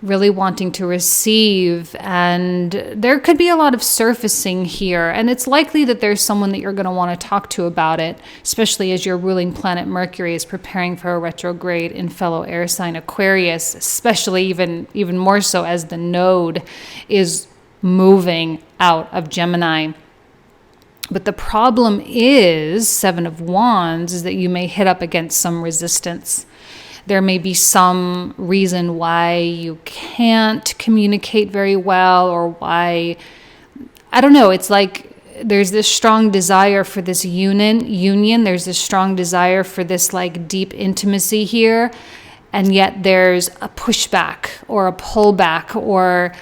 really wanting to receive, and there could be a lot of surfacing here, and it's likely that there's someone that you're going to want to talk to about it, especially as your ruling planet Mercury is preparing for a retrograde in fellow air sign Aquarius, especially even more so as the node is moving out of Gemini. But the problem is, 7 of Wands, is that you may hit up against some resistance. There may be some reason why you can't communicate very well, or why, I don't know, it's like there's this strong desire for this union. There's this strong desire for this like deep intimacy here. And yet there's a pushback or a pullback, or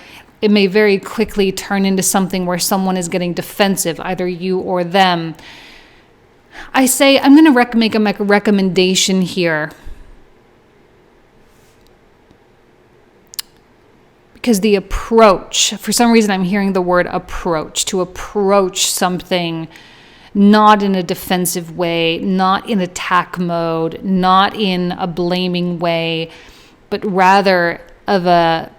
it may very quickly turn into something where someone is getting defensive, either you or them. I say, I'm going to make a recommendation here. Because the approach, for some reason I'm hearing the word approach, to approach something not in a defensive way, not in attack mode, not in a blaming way, but rather of a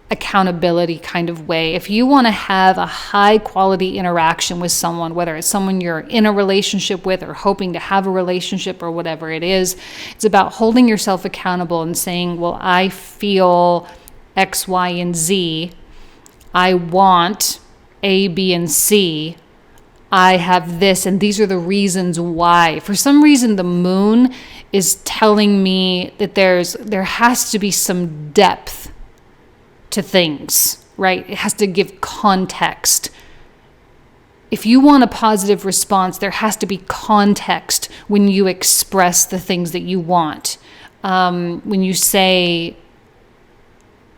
accountability kind of way. If you want to have a high quality interaction with someone, whether it's someone you're in a relationship with or hoping to have a relationship or whatever it is, it's about holding yourself accountable and saying, well, I feel X, Y, and Z. I want A, B, and C. I have this, and these are the reasons why. For some reason, the moon is telling me that there has to be some depth to things, right? It has to give context. If you want a positive response, there has to be context when you express the things that you want. When you say,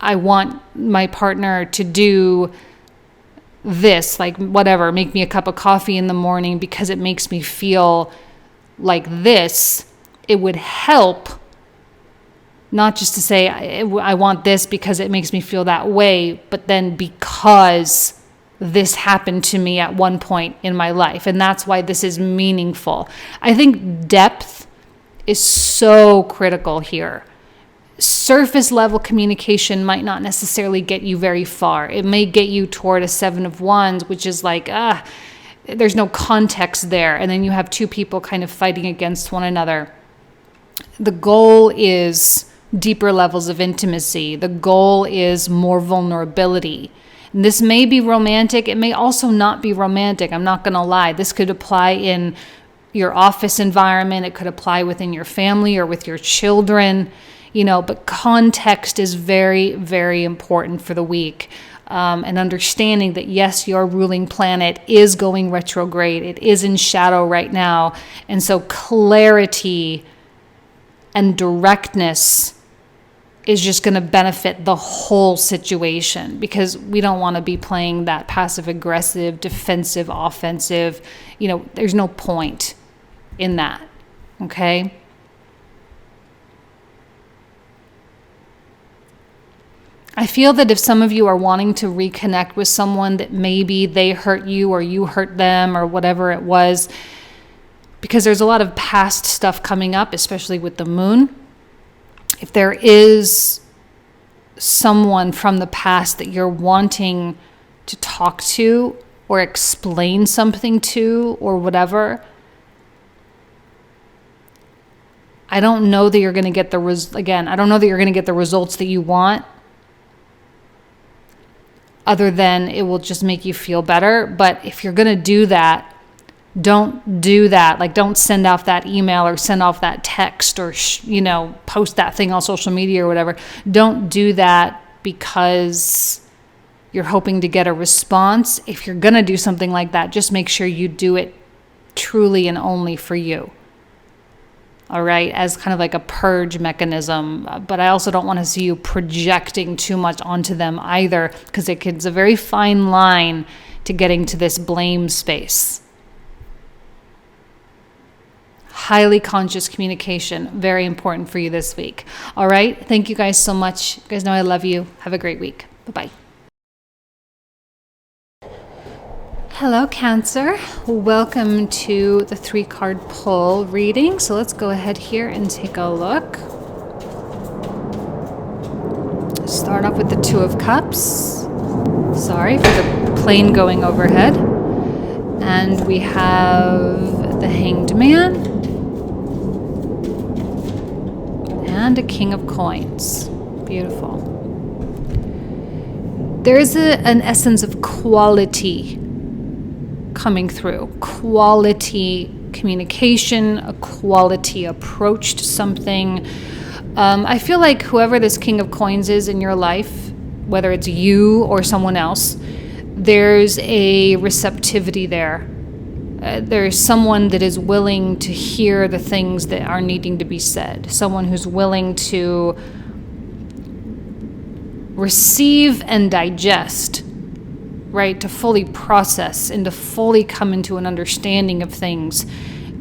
I want my partner to do this, like whatever, make me a cup of coffee in the morning because it makes me feel like this, it would help not just to say, I want this because it makes me feel that way, but then because this happened to me at one point in my life. And that's why this is meaningful. I think depth is so critical here. Surface level communication might not necessarily get you very far. It may get you toward a 7 of Wands, which is like, there's no context there. And then you have two people kind of fighting against one another. The goal is deeper levels of intimacy. The goal is more vulnerability. And this may be romantic. It may also not be romantic. I'm not going to lie. This could apply in your office environment. It could apply within your family or with your children. But context is very, very important for the week. And understanding that, yes, your ruling planet is going retrograde. It is in shadow right now. And so clarity and directness is just going to benefit the whole situation, because we don't want to be playing that passive aggressive, defensive, offensive. There's no point in that. Okay? I feel that if some of you are wanting to reconnect with someone that maybe they hurt you or you hurt them or whatever it was, because there's a lot of past stuff coming up, especially with the moon. If there is someone from the past that you're wanting to talk to or explain something to or whatever, I don't know that you're going to get I don't know that you're going to get the results that you want, other than it will just make you feel better. But if you're going to do that, don't do that. Like, don't send off that email or send off that text or, post that thing on social media or whatever. Don't do that because you're hoping to get a response. If you're going to do something like that, just make sure you do it truly and only for you. All right, as kind of like a purge mechanism. But I also don't want to see you projecting too much onto them either, because it's a very fine line to getting to this blame space. Highly conscious communication, very important for you this week. All right, thank you guys so much. You guys know I love you. Have a great week. Bye-bye. Hello, Cancer. Welcome to the 3-card pull reading. So let's go ahead here and take a look. Start off with the 2 of Cups. Sorry for the plane going overhead. And we have the Hanged Man and a King of Coins. Beautiful. There is an essence of quality coming through. Quality communication, a quality approach to something. I feel like whoever this King of Coins is in your life, whether it's you or someone else, there's a receptivity there. There's someone that is willing to hear the things that are needing to be said. Someone who's willing to receive and digest, right? To fully process and to fully come into an understanding of things.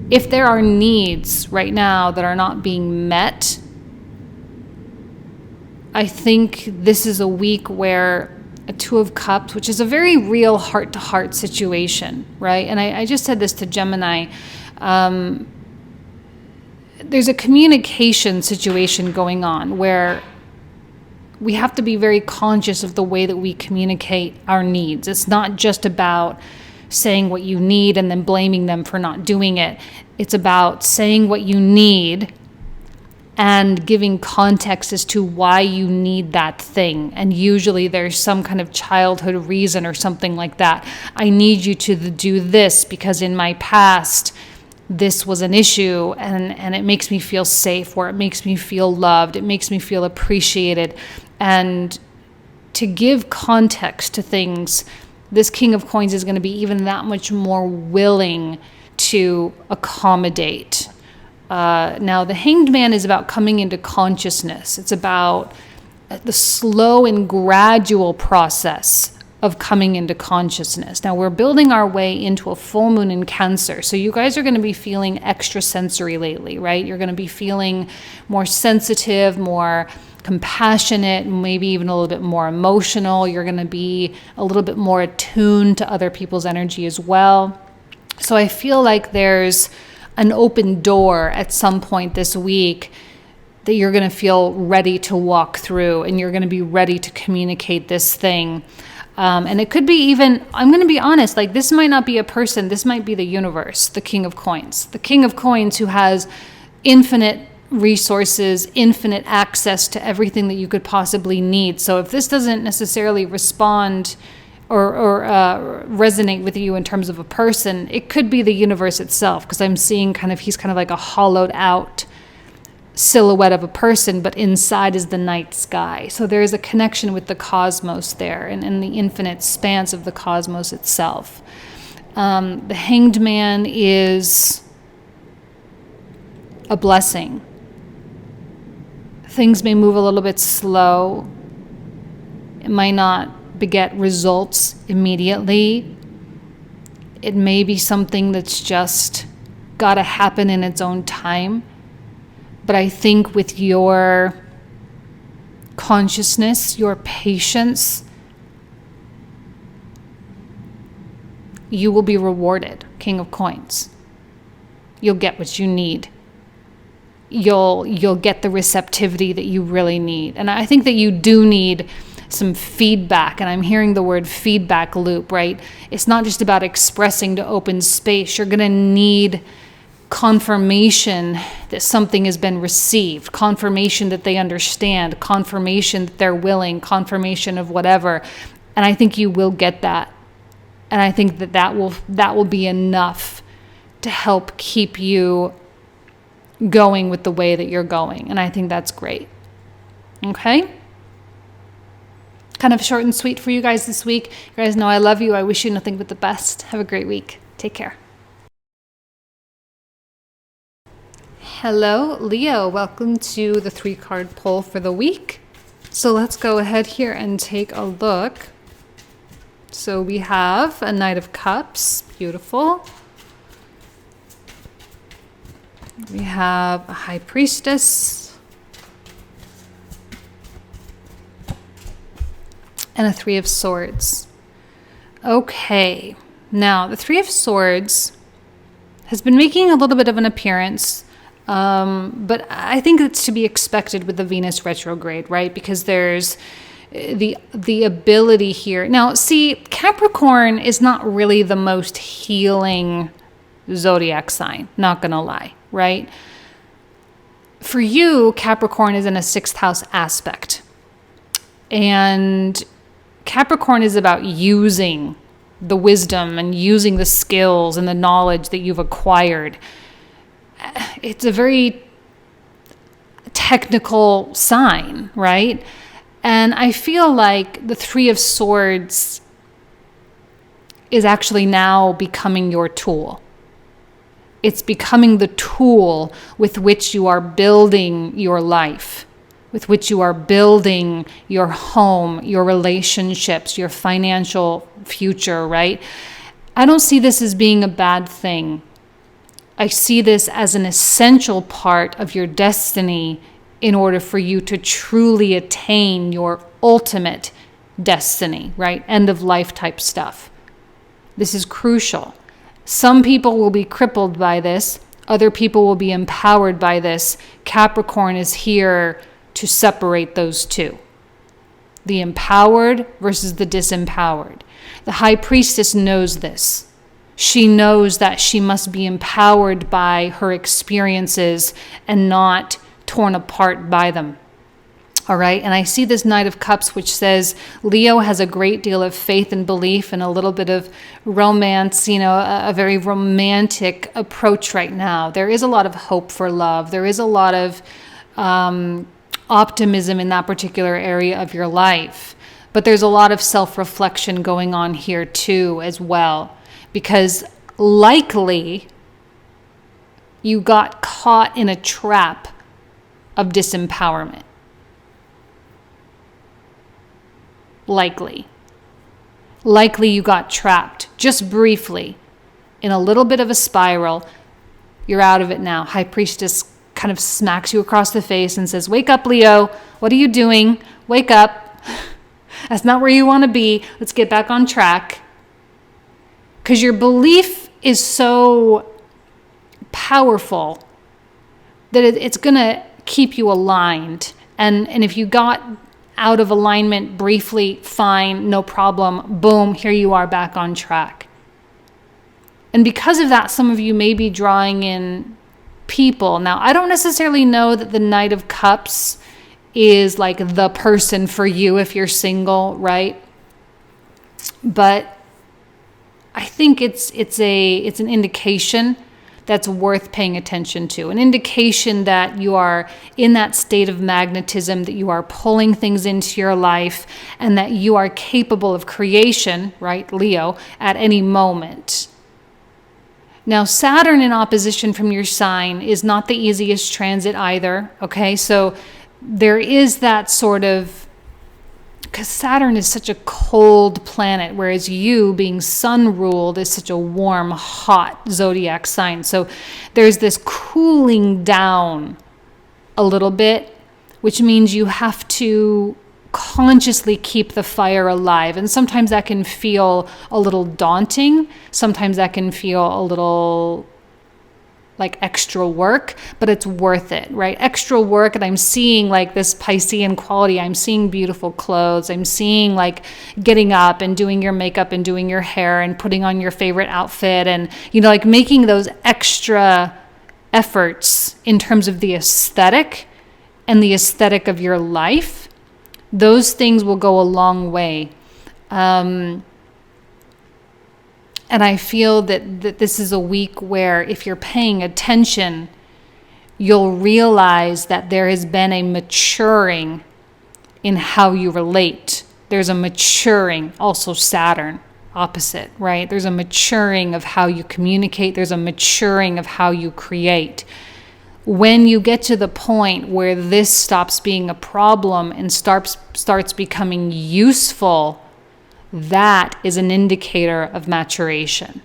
If there are needs right now that are not being met, I think this is a week where a Two of Cups, which is a very real heart-to-heart situation, right? And I just said this to Gemini. There's a communication situation going on where we have to be very conscious of the way that we communicate our needs. It's not just about saying what you need and then blaming them for not doing it. It's about saying what you need and giving context as to why you need that thing. And usually there's some kind of childhood reason or something like that. I need you to do this because in my past, this was an issue and it makes me feel safe, or it makes me feel loved, it makes me feel appreciated. And to give context to things, this King of Coins is going to be even that much more willing to accommodate. Now, the Hanged Man is about coming into consciousness. It's about the slow and gradual process of coming into consciousness. Now, we're building our way into a full moon in Cancer. So you guys are going to be feeling extra sensory lately, right? You're going to be feeling more sensitive, more compassionate, maybe even a little bit more emotional. You're going to be a little bit more attuned to other people's energy as well. So I feel like there's an open door at some point this week that you're going to feel ready to walk through, and you're going to be ready to communicate this thing. And it could be even, I'm going to be honest, like this might not be a person, this might be the universe, the King of Coins. The King of Coins who has infinite resources, infinite access to everything that you could possibly need. So if this doesn't necessarily respond or resonate with you in terms of a person, it could be the universe itself, because I'm seeing he's kind of like a hollowed out silhouette of a person, but inside is the night sky. So there is a connection with the cosmos there and the infinite expanse of the cosmos itself. The Hanged Man is a blessing. Things may move a little bit slow. It might not beget results immediately. It may be something that's just got to happen in its own time. But I think with your consciousness, your patience, you will be rewarded, King of Coins. You'll get what you need. You'll get the receptivity that you really need. And I think that you do need some feedback, and I'm hearing the word feedback loop, right? It's not just about expressing to open space. You're going to need confirmation that something has been received, confirmation that they understand, confirmation that they're willing, confirmation of whatever. And I think you will get that. And I think that will be enough to help keep you going with the way that you're going. And I think that's great. Okay? Kind of short and sweet for you guys this week. You guys know I love you. I wish you nothing but the best. Have a great week. Take care. Hello, Leo. Welcome to the 3-card pull for the week. So let's go ahead here and take a look. So we have a Knight of Cups. Beautiful. We have a High Priestess. And a Three of Swords. Okay. Now, the Three of Swords has been making a little bit of an appearance. But I think it's to be expected with the Venus retrograde, right? Because there's the ability here. Now, see, Capricorn is not really the most healing zodiac sign, not gonna lie, right? For you, Capricorn is in a 6th house aspect. And Capricorn is about using the wisdom and using the skills and the knowledge that you've acquired. It's a very technical sign, right? And I feel like the Three of Swords is actually now becoming your tool. It's becoming the tool with which you are building your life, with which you are building your home, your relationships, your financial future, right? I don't see this as being a bad thing. I see this as an essential part of your destiny in order for you to truly attain your ultimate destiny, right? End of life type stuff. This is crucial. Some people will be crippled by this. Other people will be empowered by this. Capricorn is here to separate those two. The empowered versus the disempowered. The high priestess knows this. She knows that she must be empowered by her experiences and not torn apart by them. All right. And I see this Knight of Cups, which says Leo has a great deal of faith and belief and a little bit of romance, a very romantic approach right now. There is a lot of hope for love. There is a lot of optimism in that particular area of your life. But there's a lot of self-reflection going on here too as well. Because likely you got caught in a trap of disempowerment. Likely you got trapped just briefly in a little bit of a spiral. You're out of it now. High Priestess kind of smacks you across the face and says, wake up, Leo. What are you doing? Wake up. That's not where you want to be. Let's get back on track. Because your belief is so powerful that it's going to keep you aligned. And if you got out of alignment briefly, fine, no problem. Boom, here you are back on track. And because of that, some of you may be drawing in people. Now, I don't necessarily know that the Knight of Cups is like the person for you if you're single, right? But I think it's an indication that's worth paying attention to. An indication that you are in that state of magnetism, that you are pulling things into your life, and that you are capable of creation, right, Leo, at any moment. Now, Saturn in opposition from your sign is not the easiest transit either, okay? So there is that sort of, because Saturn is such a cold planet, whereas you, being sun-ruled, is such a warm, hot zodiac sign. So there's this cooling down a little bit, which means you have to consciously keep the fire alive. And sometimes that can feel a little daunting. Sometimes that can feel a little like extra work, but it's worth it, right? Extra work, and I'm seeing like this Piscean quality. I'm seeing beautiful clothes. I'm seeing like getting up and doing your makeup and doing your hair and putting on your favorite outfit and, like making those extra efforts in terms of the aesthetic and the aesthetic of your life. Those things will go a long way. And I feel that this is a week where if you're paying attention, you'll realize that there has been a maturing in how you relate. There's a maturing, also Saturn, opposite, right? There's a maturing of how you communicate. There's a maturing of how you create. When you get to the point where this stops being a problem and starts becoming useful, that is an indicator of maturation.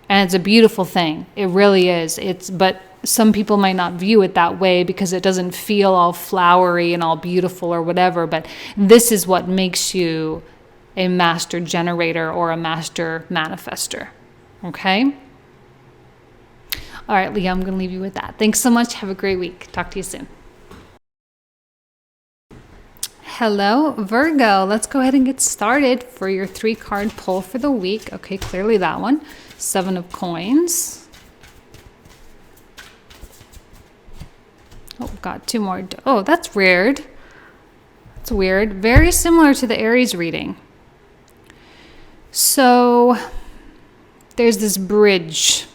And it's a beautiful thing. It really is. But some people might not view it that way because it doesn't feel all flowery and all beautiful or whatever. But this is what makes you a master generator or a master manifester. Okay? All right, Leah, I'm going to leave you with that. Thanks so much. Have a great week. Talk to you soon. Hello, Virgo. Let's go ahead and get started for your 3-card pull for the week. Okay, clearly that one. 7 of coins. Oh, got 2 more. Oh, that's weird. That's weird. Very similar to the Aries reading. So there's this bridge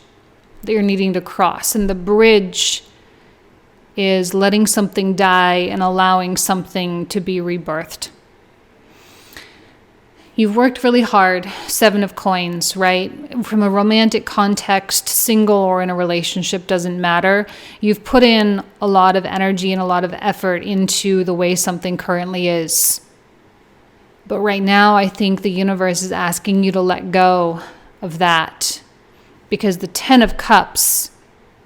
that you're needing to cross, and the bridge is letting something die and allowing something to be rebirthed. You've worked really hard, 7 of coins, right? From a romantic context, single or in a relationship, doesn't matter. You've put in a lot of energy and a lot of effort into the way something currently is. But right now, I think the universe is asking you to let go of that, because the 10 of Cups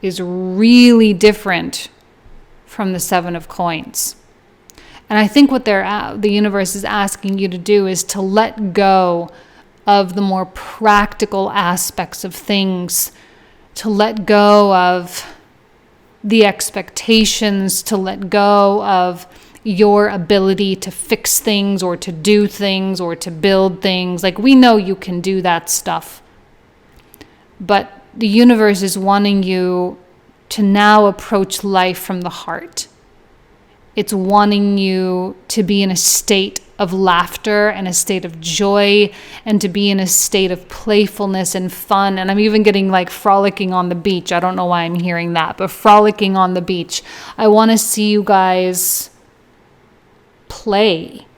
is really different from the 7 of coins. And I think what the universe is asking you to do is to let go of the more practical aspects of things, to let go of the expectations, to let go of your ability to fix things or to do things or to build things. Like, we know you can do that stuff. But the universe is wanting you to now approach life from the heart. It's wanting you to be in a state of laughter and a state of joy, and to be in a state of playfulness and fun. And I'm even getting like frolicking on the beach. I don't know why I'm hearing that, but frolicking on the beach. I want to see you guys play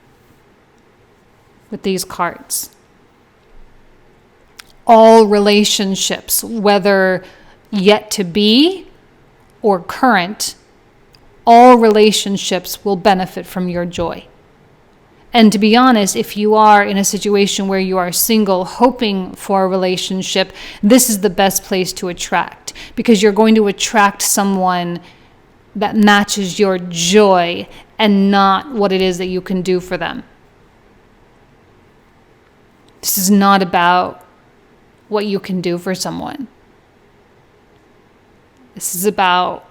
with these cards. All relationships, whether yet to be or current, all relationships will benefit from your joy. And to be honest, if you are in a situation where you are single, hoping for a relationship, this is the best place to attract, because you're going to attract someone that matches your joy and not what it is that you can do for them. This is not about what you can do for someone. This is about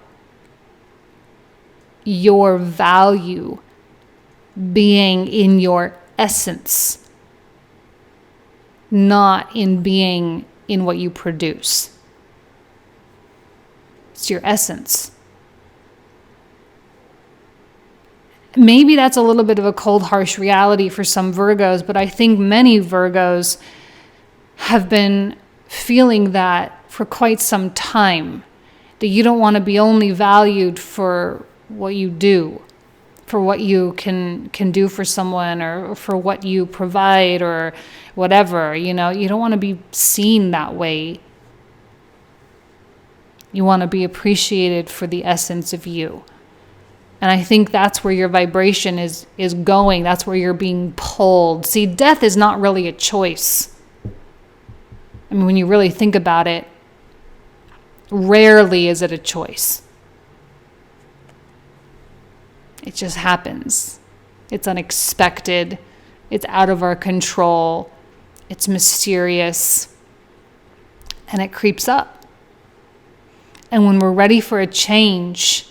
your value being in your essence, not in being in what you produce. It's your essence. Maybe that's a little bit of a cold, harsh reality for some Virgos, but I think many Virgos have been feeling that for quite some time, that you don't want to be only valued for what you do, for what you can do for someone, or for what you provide, or whatever. You don't want to be seen that way. You want to be appreciated for the essence of you. And I think that's where your vibration is going. That's where you're being pulled. See, death is not really a choice. I mean, when you really think about it, rarely is it a choice. It just happens. It's unexpected. It's out of our control. It's mysterious. And it creeps up. And when we're ready for a change,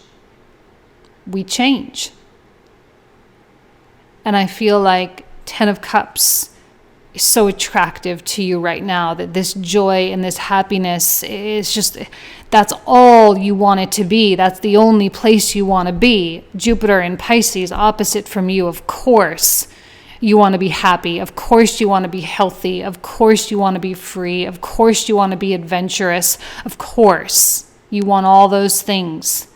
we change. And I feel like 10 of Cups is so attractive to you right now, that this joy and this happiness is just, that's all you want it to be. That's the only place you want to be. Jupiter in Pisces, opposite from you. Of course you want to be happy. Of course you want to be healthy. Of course you want to be free. Of course you want to be adventurous. Of course you want all those things.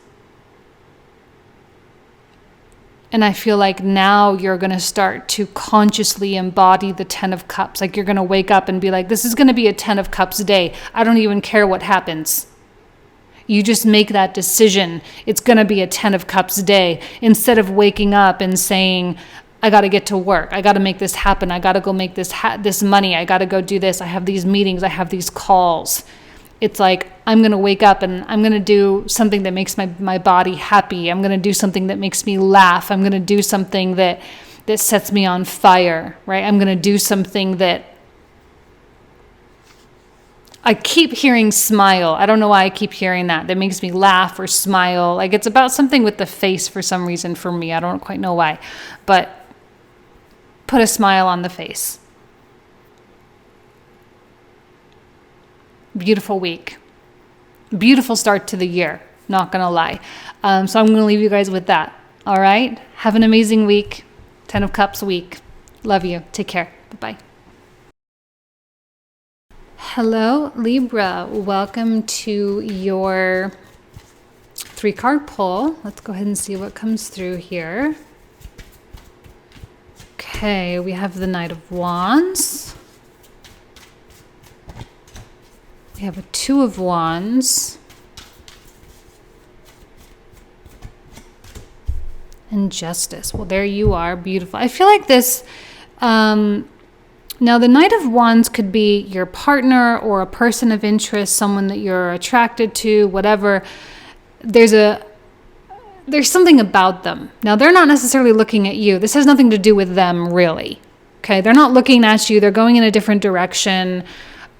And I feel like now you're going to start to consciously embody the 10 of Cups. Like, you're going to wake up and be like, this is going to be a 10 of Cups day. I don't even care what happens. You just make that decision. It's going to be a 10 of Cups day. Instead of waking up and saying, I got to get to work. I got to make this happen. I got to go make this money. I got to go do this. I have these meetings. I have these calls. It's like, I'm going to wake up and I'm going to do something that makes my body happy. I'm going to do something that makes me laugh. I'm going to do something that sets me on fire, right? I'm going to do something that I keep hearing smile. I don't know why I keep hearing that. That makes me laugh or smile. Like, it's about something with the face for some reason for me. I don't quite know why. But put a smile on the face. Beautiful week. Beautiful start to the year. Not going to lie. So I'm going to leave you guys with that. All right? Have an amazing week. 10 of Cups week. Love you. Take care. Bye-bye. Hello, Libra. Welcome to your 3-card pull. Let's go ahead and see what comes through here. Okay. Okay, we have the Knight of Wands. We have a Two of Wands. And Justice. Well, there you are. Beautiful. I feel like this... now, the Knight of Wands could be your partner or a person of interest, someone that you're attracted to, whatever. There's something about them. Now, they're not necessarily looking at you. This has nothing to do with them, really. Okay, they're not looking at you. They're going in a different direction.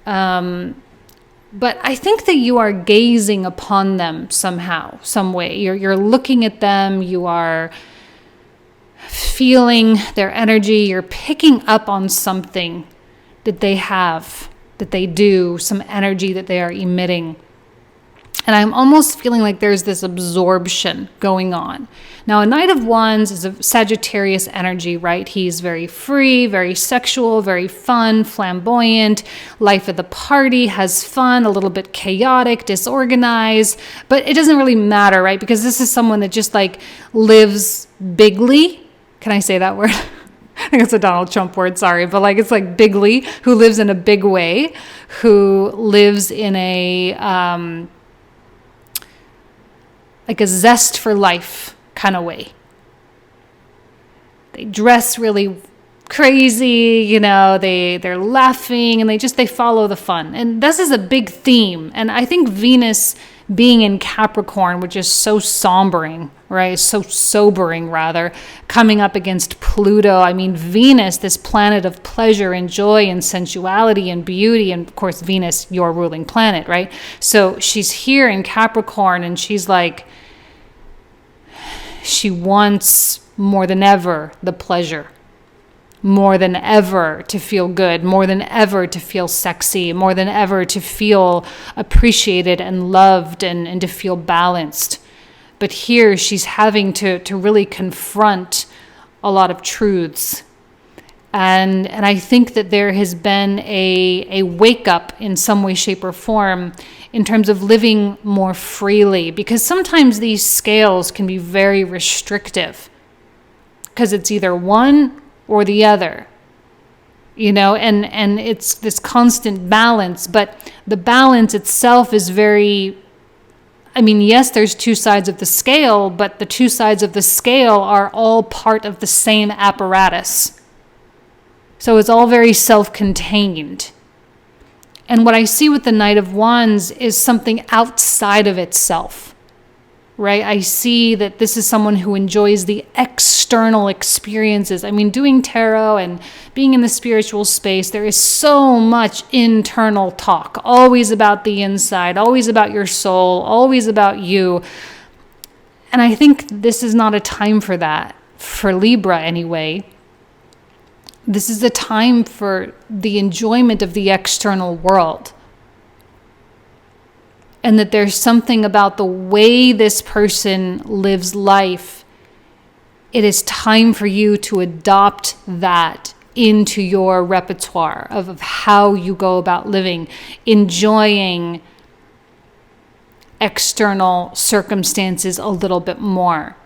But I think that you are gazing upon them somehow, some way. You're looking at them. You are feeling their energy. You're picking up on something that they have, that they do, some energy that they are emitting. And I'm almost feeling like there's this absorption going on. Now, a Knight of Wands is a Sagittarius energy, right? He's very free, very sexual, very fun, flamboyant, life of the party, has fun, a little bit chaotic, disorganized. But it doesn't really matter, right? Because this is someone that just like lives bigly. Can I say that word? I think it's a Donald Trump word, sorry. But like it's like bigly, who lives in a big way, who lives in a... like a zest for life kind of way. They dress really crazy, you know, they're laughing and they follow the fun. And this is a big theme. And I think Venus being in Capricorn, which is so sombering, right? So sobering rather, coming up against Pluto. I mean, Venus, this planet of pleasure and joy and sensuality and beauty. And of course, Venus, your ruling planet, right? So she's here in Capricorn and she's like, she wants more than ever the pleasure, more than ever to feel good, more than ever to feel sexy, more than ever to feel appreciated and loved and to feel balanced. But here she's having to really confront a lot of truths. And I think that there has been a wake up in some way, shape, or form in terms of living more freely, because sometimes these scales can be very restrictive because it's either one or the other, you know, and it's this constant balance, but the balance itself is very, I mean, yes, there's two sides of the scale, but the two sides of the scale are all part of the same apparatus. So it's all very self-contained. And what I see with the Knight of Wands is something outside of itself, right? I see that this is someone who enjoys the external experiences. I mean, doing tarot and being in the spiritual space, there is so much internal talk, always about the inside, always about your soul, always about you. And I think this is not a time for that, for Libra anyway. This is a time for the enjoyment of the external world. And that there's something about the way this person lives life. It is time for you to adopt that into your repertoire of how you go about living, enjoying external circumstances a little bit more.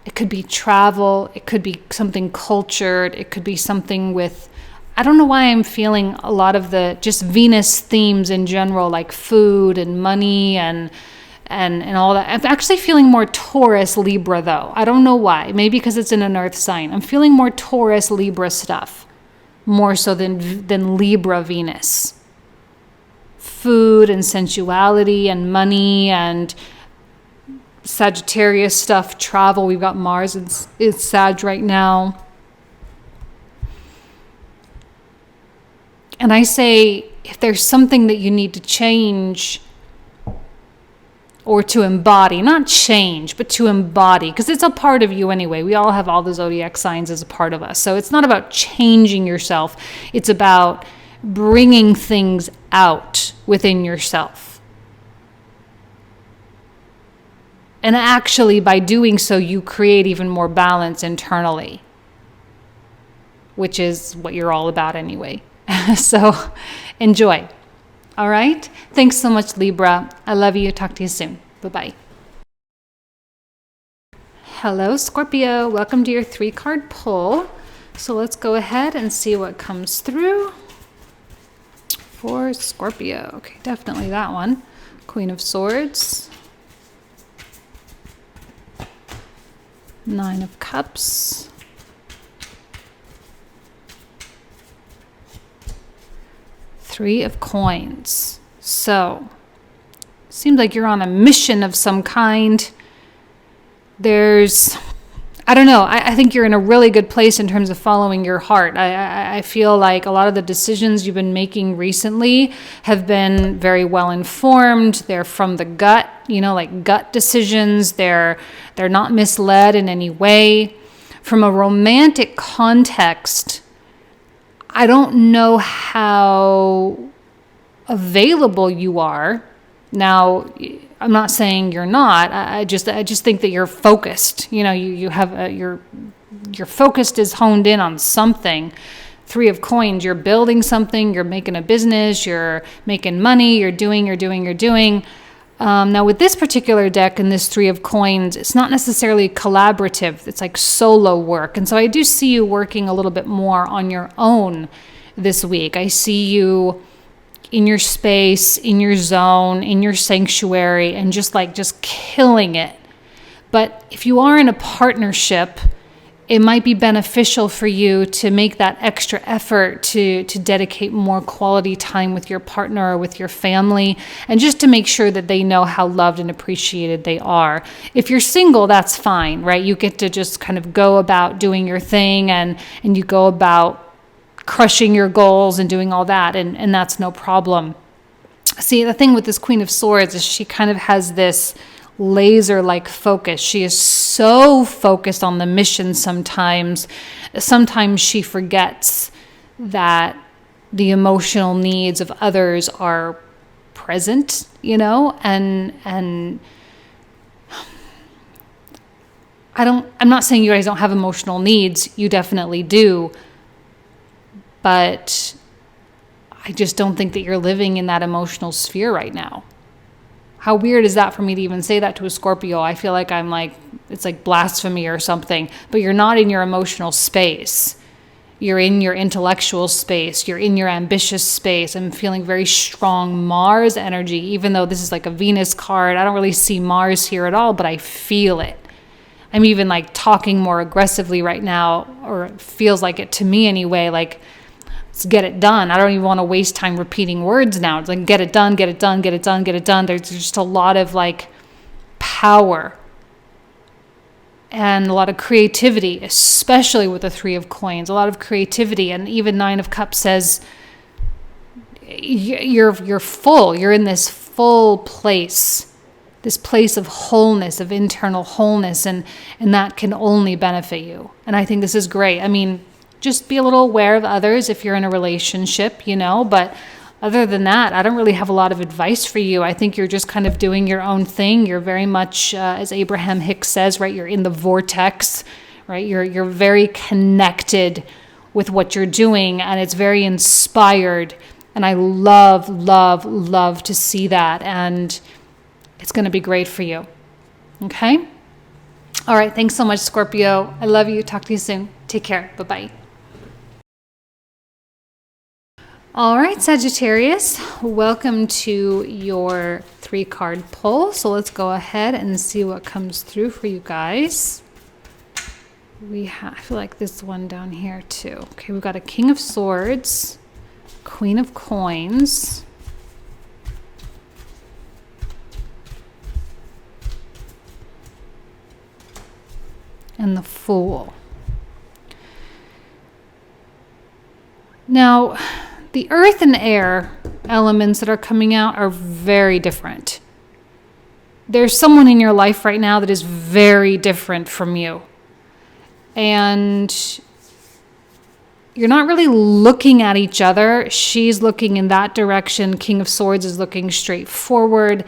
It could be travel. It could be something cultured. It could be something with, I don't know why I'm feeling a lot of the just Venus themes in general, like food and money and all that. I'm actually feeling more Taurus Libra though. I don't know why. Maybe because it's in an earth sign. I'm feeling more Taurus Libra stuff, more so than Libra Venus. Food and sensuality and money and Sagittarius stuff, travel. We've got Mars is Sag right now. And I say, if there's something that you need to change or to embody, not change, but to embody, because it's a part of you anyway. We all have all the zodiac signs as a part of us. So it's not about changing yourself. It's about bringing things out within yourself. And actually, by doing so, you create even more balance internally, which is what you're all about anyway. So enjoy. All right? Thanks so much, Libra. I love you. Talk to you soon. Bye-bye. Hello, Scorpio. Welcome to your 3-card pull. So let's go ahead and see what comes through for Scorpio. Okay, definitely that one. Queen of Swords. 9 of Cups. Three of Coins. So, seems like you're on a mission of some kind. I don't know. I think you're in a really good place in terms of following your heart. I feel like a lot of the decisions you've been making recently have been very well informed. They're from the gut, like gut decisions. They're not misled in any way. From a romantic context, I don't know how available you are. Now, I'm not saying you're not. I just think that you're focused. You have your focused is honed in on something. 3 of Coins. You're building something. You're making a business. You're making money. You're doing. Now, with this particular deck and this 3 of Coins, it's not necessarily collaborative. It's like solo work. And so I do see you working a little bit more on your own this week. I see you in your space, in your zone, in your sanctuary, and just killing it. But if you are in a partnership, it might be beneficial for you to make that extra effort to dedicate more quality time with your partner or with your family, and just to make sure that they know how loved and appreciated they are. If you're single, that's fine, right? You get to just kind of go about doing your thing, and you go about crushing your goals and doing all that, and that's no problem. See, the thing with this Queen of Swords is she kind of has this laser-like focus. She is so focused on the mission sometimes she forgets that the emotional needs of others are present, and I'm not saying you guys don't have emotional needs. You definitely do. But I just don't think that you're living in that emotional sphere right now. How weird is that for me to even say that to a Scorpio? I feel like it's like blasphemy or something. But you're not in your emotional space. You're in your intellectual space. You're in your ambitious space. I'm feeling very strong Mars energy, even though this is like a Venus card. I don't really see Mars here at all, but I feel it. I'm even like talking more aggressively right now, or it feels like it to me anyway, like, let's get it done. I don't even want to waste time repeating words now. It's like, get it done, get it done, get it done, get it done. There's just a lot of like power and a lot of creativity, especially with the 3 of Coins, a lot of creativity. And even 9 of Cups says you're full. You're in this full place, this place of wholeness, of internal wholeness. And that can only benefit you. And I think this is great. I mean, just be a little aware of others if you're in a relationship, but other than that, I don't really have a lot of advice for you. I think you're just kind of doing your own thing. You're very much, as Abraham Hicks says, right? You're in the vortex, right? You're very connected with what you're doing, and it's very inspired. And I love, love, love to see that. And it's going to be great for you. Okay? All right. Thanks so much, Scorpio. I love you. Talk to you soon. Take care. Bye-bye. All right, Sagittarius, welcome to your 3-card pull. So let's go ahead and see what comes through for you guys. I feel like this one down here too. Okay, we've got a King of Swords, Queen of Coins, and the Fool. Now, the earth and air elements that are coming out are very different. There's someone in your life right now that is very different from you. And you're not really looking at each other. She's looking in that direction. King of Swords is looking straight forward.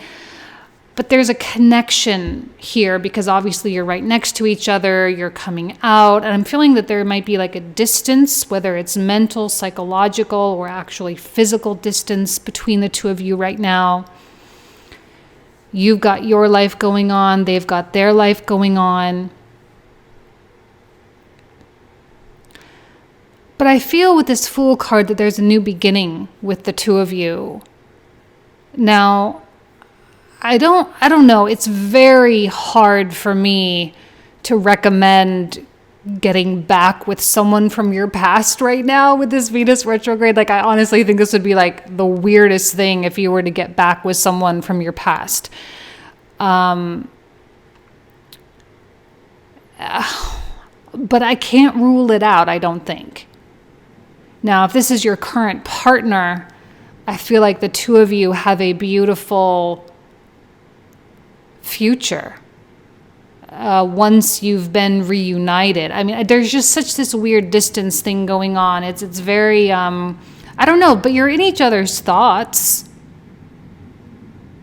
But there's a connection here because obviously you're right next to each other, you're coming out, and I'm feeling that there might be like a distance, whether it's mental, psychological, or actually physical distance between the two of you right now. You've got your life going on, they've got their life going on. But I feel with this Fool card that there's a new beginning with the two of you. Now, I don't know. It's very hard for me to recommend getting back with someone from your past right now with this Venus retrograde. Like, I honestly think this would be like the weirdest thing if you were to get back with someone from your past. But I can't rule it out, I don't think. Now, if this is your current partner, I feel like the two of you have a beautiful future once you've been reunited. I mean, there's just such this weird distance thing going on. It's very, I don't know, but you're in each other's thoughts.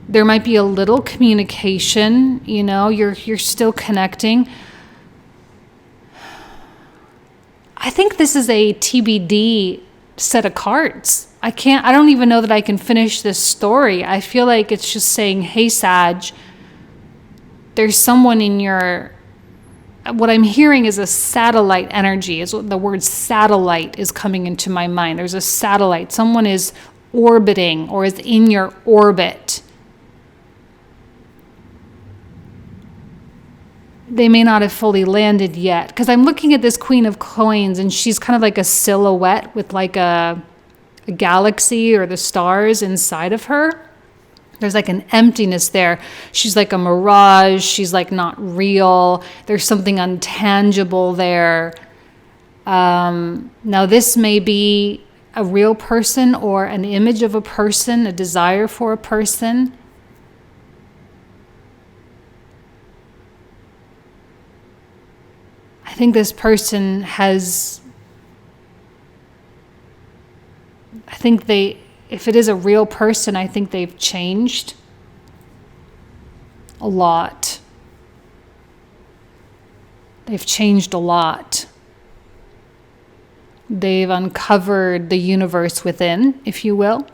There might be a little communication, you're still connecting. I think this is a TBD set of cards. I don't even know that I can finish this story. I feel like it's just saying, hey, Sag, there's someone in what I'm hearing is a satellite energy. Is what the word satellite is coming into my mind. There's a satellite. Someone is orbiting or is in your orbit. They may not have fully landed yet, because I'm looking at this Queen of Coins and she's kind of like a silhouette with like a galaxy or the stars inside of her. There's like an emptiness there. She's like a mirage. She's like not real. There's something intangible there. Now this may be a real person or an image of a person, a desire for a person. I think this person if it is a real person, I think they've changed a lot. They've changed a lot. They've uncovered the universe within, if you will.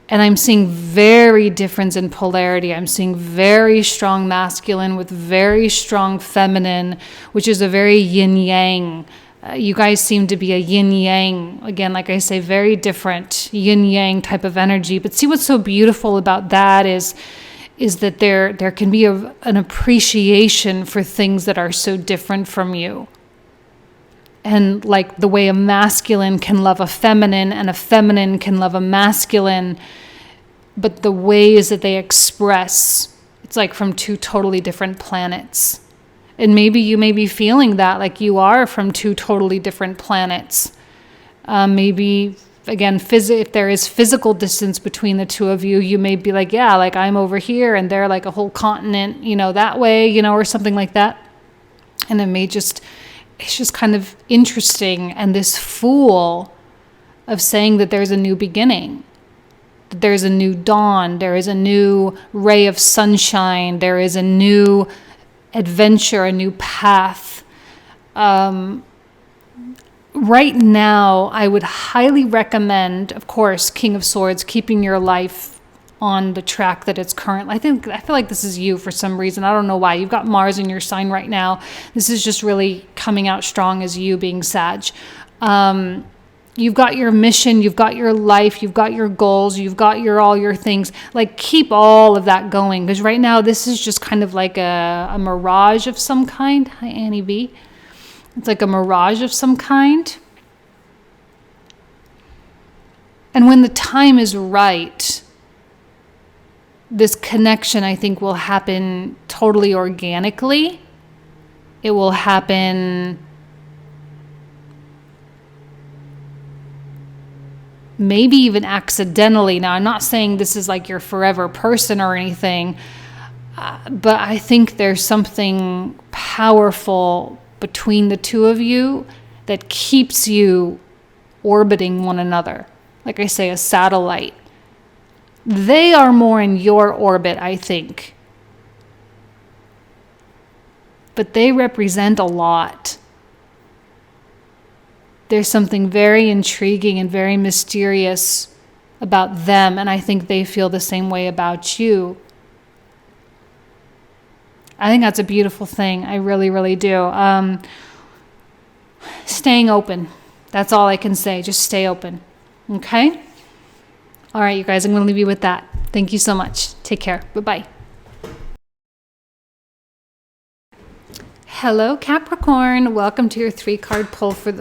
And I'm seeing very difference in polarity. I'm seeing very strong masculine with very strong feminine, which is a very yin-yang. You guys seem to be a yin-yang. Again, like I say, very different yin-yang type of energy. But see, what's so beautiful about that is that there can be an appreciation for things that are so different from you. And like the way a masculine can love a feminine and a feminine can love a masculine, but the ways that they express, it's like from two totally different planets. And maybe you may be feeling that, like you are from two totally different planets. Maybe, again, if there is physical distance between the two of you, you may be like, yeah, like I'm over here and they're like a whole continent, that way, or something like that. And it's just kind of interesting. And this Fool of saying that there's a new beginning, that there's a new dawn, there is a new ray of sunshine, there is a new adventure, a new path. Right now, I would highly recommend, of course, King of Swords, keeping your life on the track that it's currently. I feel like this is you for some reason. I don't know why. You've got Mars in your sign right now. This is just really coming out strong as you being Sag. You've got your mission, you've got your life, you've got your goals, you've got all your things. Like, keep all of that going, because right now this is just kind of like a mirage of some kind. Hi, Annie B. It's like a mirage of some kind. And when the time is right, this connection, I think, will happen totally organically. It will happen maybe even accidentally. Now, I'm not saying this is like your forever person or anything, but I think there's something powerful between the two of you that keeps you orbiting one another. Like I say, a satellite. They are more in your orbit, I think. But they represent a lot. There's something very intriguing and very mysterious about them, and I think they feel the same way about you. I think that's a beautiful thing. I really, really do. staying open. That's all I can say. Just stay open. Okay? All right, you guys, I'm going to leave you with that. Thank you so much. Take care. Bye-bye. Hello, Capricorn. Welcome to your 3-card pull for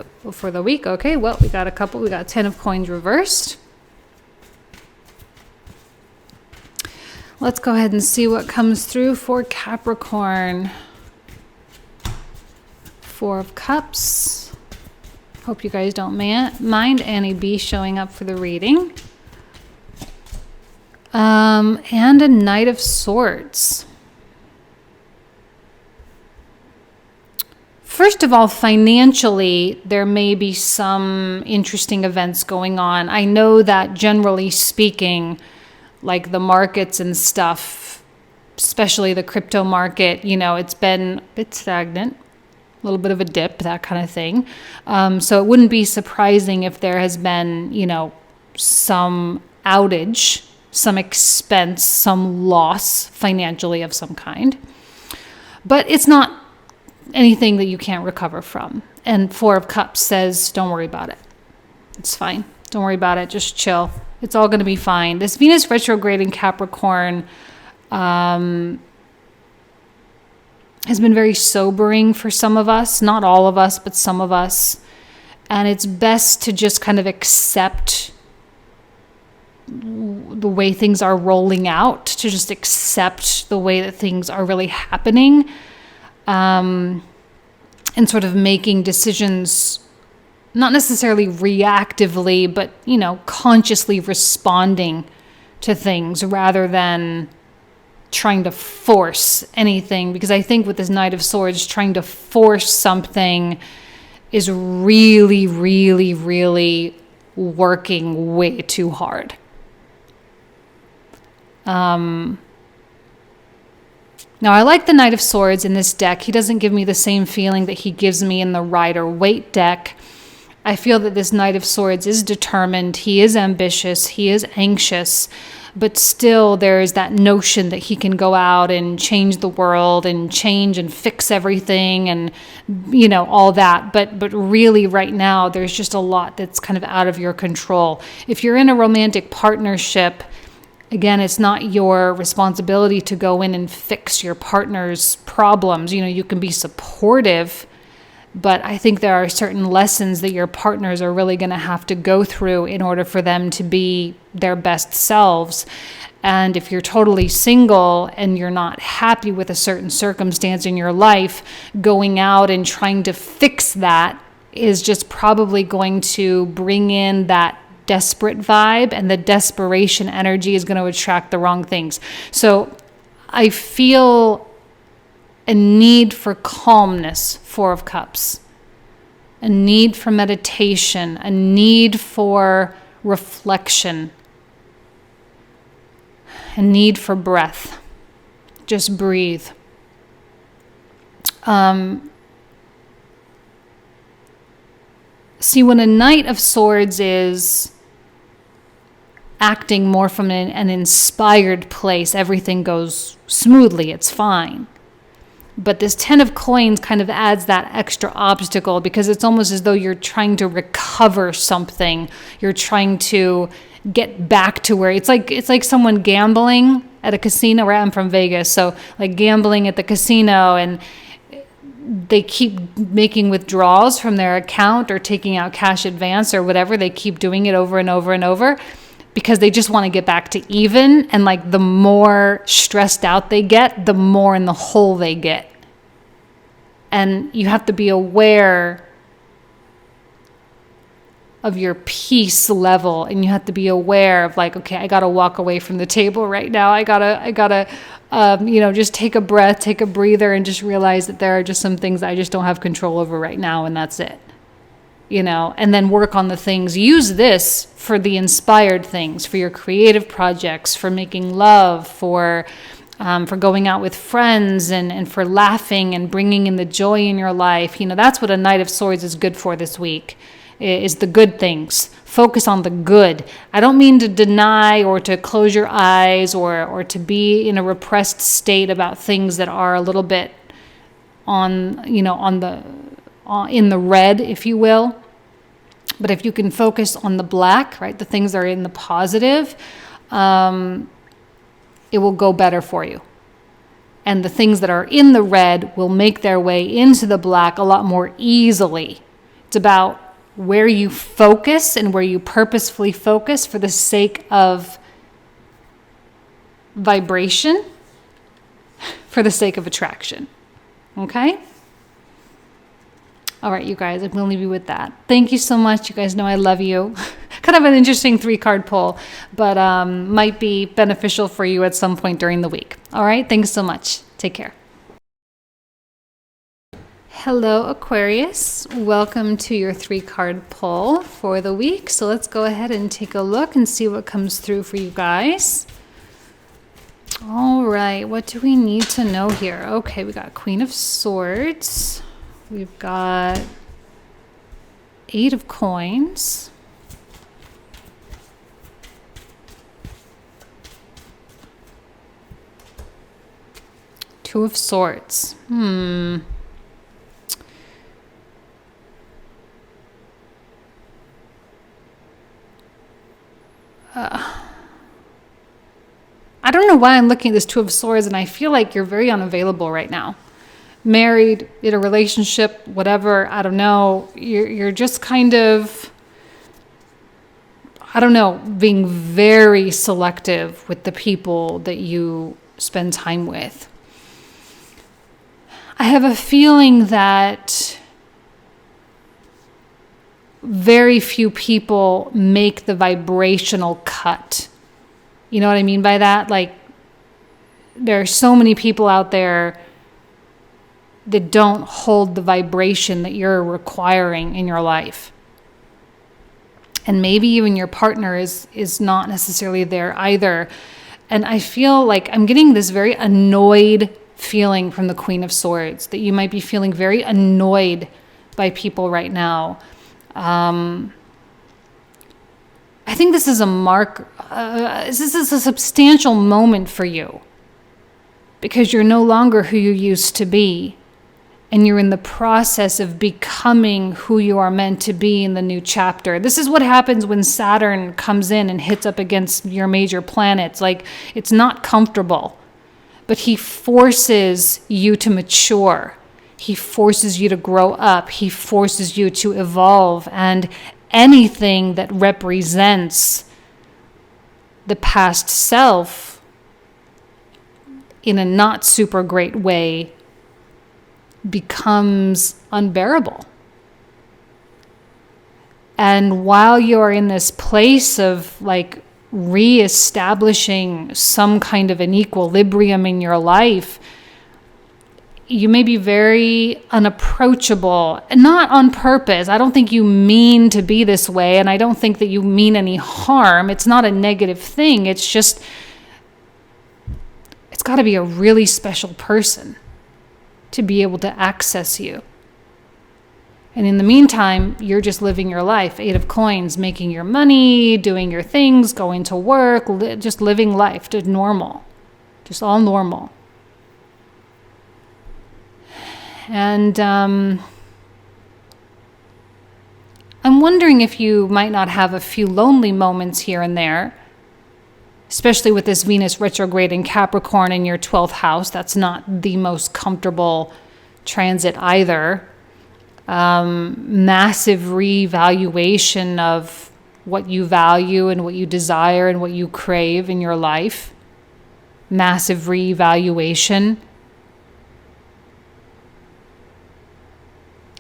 the week. Okay, well, we got a couple. We got 10 of coins reversed. Let's go ahead and see what comes through for Capricorn. 4 of Cups. Hope you guys don't mind Annie B showing up for the reading. And a Knight of Swords. First of all, financially, there may be some interesting events going on. I know that generally speaking, like the markets and stuff, especially the crypto market, it's been a bit stagnant, a little bit of a dip, that kind of thing. So it wouldn't be surprising if there has been, some outage, some expense, some loss financially of some kind. But it's not anything that you can't recover from. And 4 of Cups says, don't worry about it. It's fine. Don't worry about it. Just chill. It's all going to be fine. This Venus retrograde in Capricorn has been very sobering for some of us. Not all of us, but some of us. And it's best to just kind of accept the way things are rolling out, to just accept the way that things are really happening. And sort of making decisions, not necessarily reactively, but, consciously responding to things rather than trying to force anything. Because I think with this Knight of Swords, trying to force something is really, really, really working way too hard. Now, I like the Knight of Swords in this deck. He doesn't give me the same feeling that he gives me in the Rider-Waite deck. I feel that this Knight of Swords is determined. He is ambitious. He is anxious. But still, there is that notion that he can go out and change the world and change and fix everything and, all that. But really, right now, there's just a lot that's kind of out of your control. If you're in a romantic partnership, again, it's not your responsibility to go in and fix your partner's problems. You can be supportive, but I think there are certain lessons that your partners are really going to have to go through in order for them to be their best selves. And if you're totally single and you're not happy with a certain circumstance in your life, going out and trying to fix that is just probably going to bring in that desperate vibe, and the desperation energy is going to attract the wrong things. So I feel a need for calmness, 4 of Cups, a need for meditation, a need for reflection, a need for breath. Just breathe. See, when a Knight of Swords is acting more from an inspired place, everything goes smoothly, it's fine. But this 10 of Coins kind of adds that extra obstacle, because it's almost as though you're trying to recover something. You're trying to get back to where it's like someone gambling at a casino. Where I'm from Vegas, so like gambling at the casino, and they keep making withdrawals from their account or taking out cash advance or whatever. They keep doing it over and over and over because they just want to get back to even. And like the more stressed out they get, the more in the hole they get. And you have to be aware of your peace level, and you have to be aware of like, okay, I got to walk away from the table right now. I gotta, just take a breath, take a breather, and just realize that there are just some things I just don't have control over right now, and that's it. And then work on the things. Use this for the inspired things, for your creative projects, for making love, for going out with friends, and for laughing and bringing in the joy in your life. That's what a Knight of Swords is good for this week, is the good things. Focus on the good. I don't mean to deny or to close your eyes or to be in a repressed state about things that are a little bit on the in the red, if you will. But if you can focus on the black, right, the things that are in the positive, it will go better for you. And the things that are in the red will make their way into the black a lot more easily. It's about where you focus and where you purposefully focus for the sake of vibration, for the sake of attraction. Okay? All right, you guys, I'm going to leave you with that. Thank you so much. You guys know I love you. Kind of an interesting 3-card pull, but might be beneficial for you at some point during the week. All right, thanks so much. Take care. Hello, Aquarius. Welcome to your 3-card pull for the week. So let's go ahead and take a look and see what comes through for you guys. All right, what do we need to know here? Okay, we got Queen of Swords. We've got 8 of Coins. Two of Swords. I don't know why I'm looking at this Two of Swords and I feel like you're very unavailable right now. Married, in a relationship, whatever, I don't know. You're just kind of, I don't know, being very selective with the people that you spend time with. I have a feeling that very few people make the vibrational cut. You know what I mean by that? Like, there are so many people out there that don't hold the vibration that you're requiring in your life. And maybe even your partner is not necessarily there either. And I feel like I'm getting this very annoyed feeling from the Queen of Swords, that you might be feeling very annoyed by people right now. I think this is this is a substantial moment for you, because you're no longer who you used to be. And you're in the process of becoming who you are meant to be in the new chapter. This is what happens when Saturn comes in and hits up against your major planets. Like, it's not comfortable, but he forces you to mature. He forces you to grow up. He forces you to evolve. And anything that represents the past self in a not super great way becomes unbearable. And while you're in this place of like reestablishing some kind of an equilibrium in your life, you may be very unapproachable, and not on purpose. I don't think you mean to be this way, and I don't think that you mean any harm. It's not a negative thing. It's just, it's got to be a really special person to be able to access you. And in the meantime, you're just living your life. 8 of Coins, making your money, doing your things, going to work, just living life, just normal. Just all normal. And I'm wondering if you might not have a few lonely moments here and there, especially with this Venus retrograde in Capricorn in your 12th house. That's not the most comfortable transit either. Massive reevaluation of what you value and what you desire and what you crave in your life. Massive reevaluation.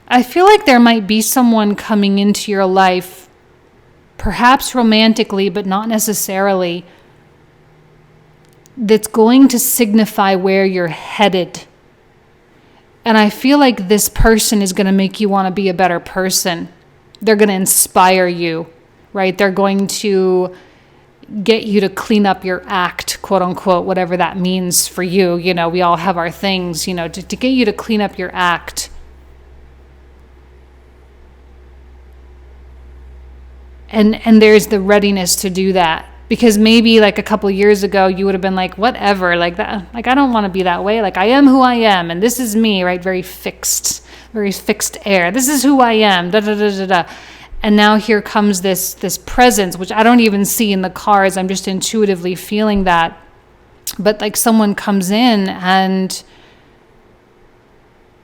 I feel like there might be someone coming into your life, perhaps romantically, but not necessarily, that's going to signify where you're headed. And I feel like this person is going to make you want to be a better person. They're going to inspire you, right? They're going to get you to clean up your act, quote unquote, whatever that means for you. You know, we all have our things, you know, to get you to clean up your act. And there's the readiness to do that Because maybe like a couple of years ago, you would have been like, whatever, like that. Like, I don't want to be that way. Like, I am who I am. And this is me, right? Very fixed air. This is who I am. Da, da, da, da, da. And now here comes this presence, which I don't even see in the cards. I'm just intuitively feeling that. But like someone comes in and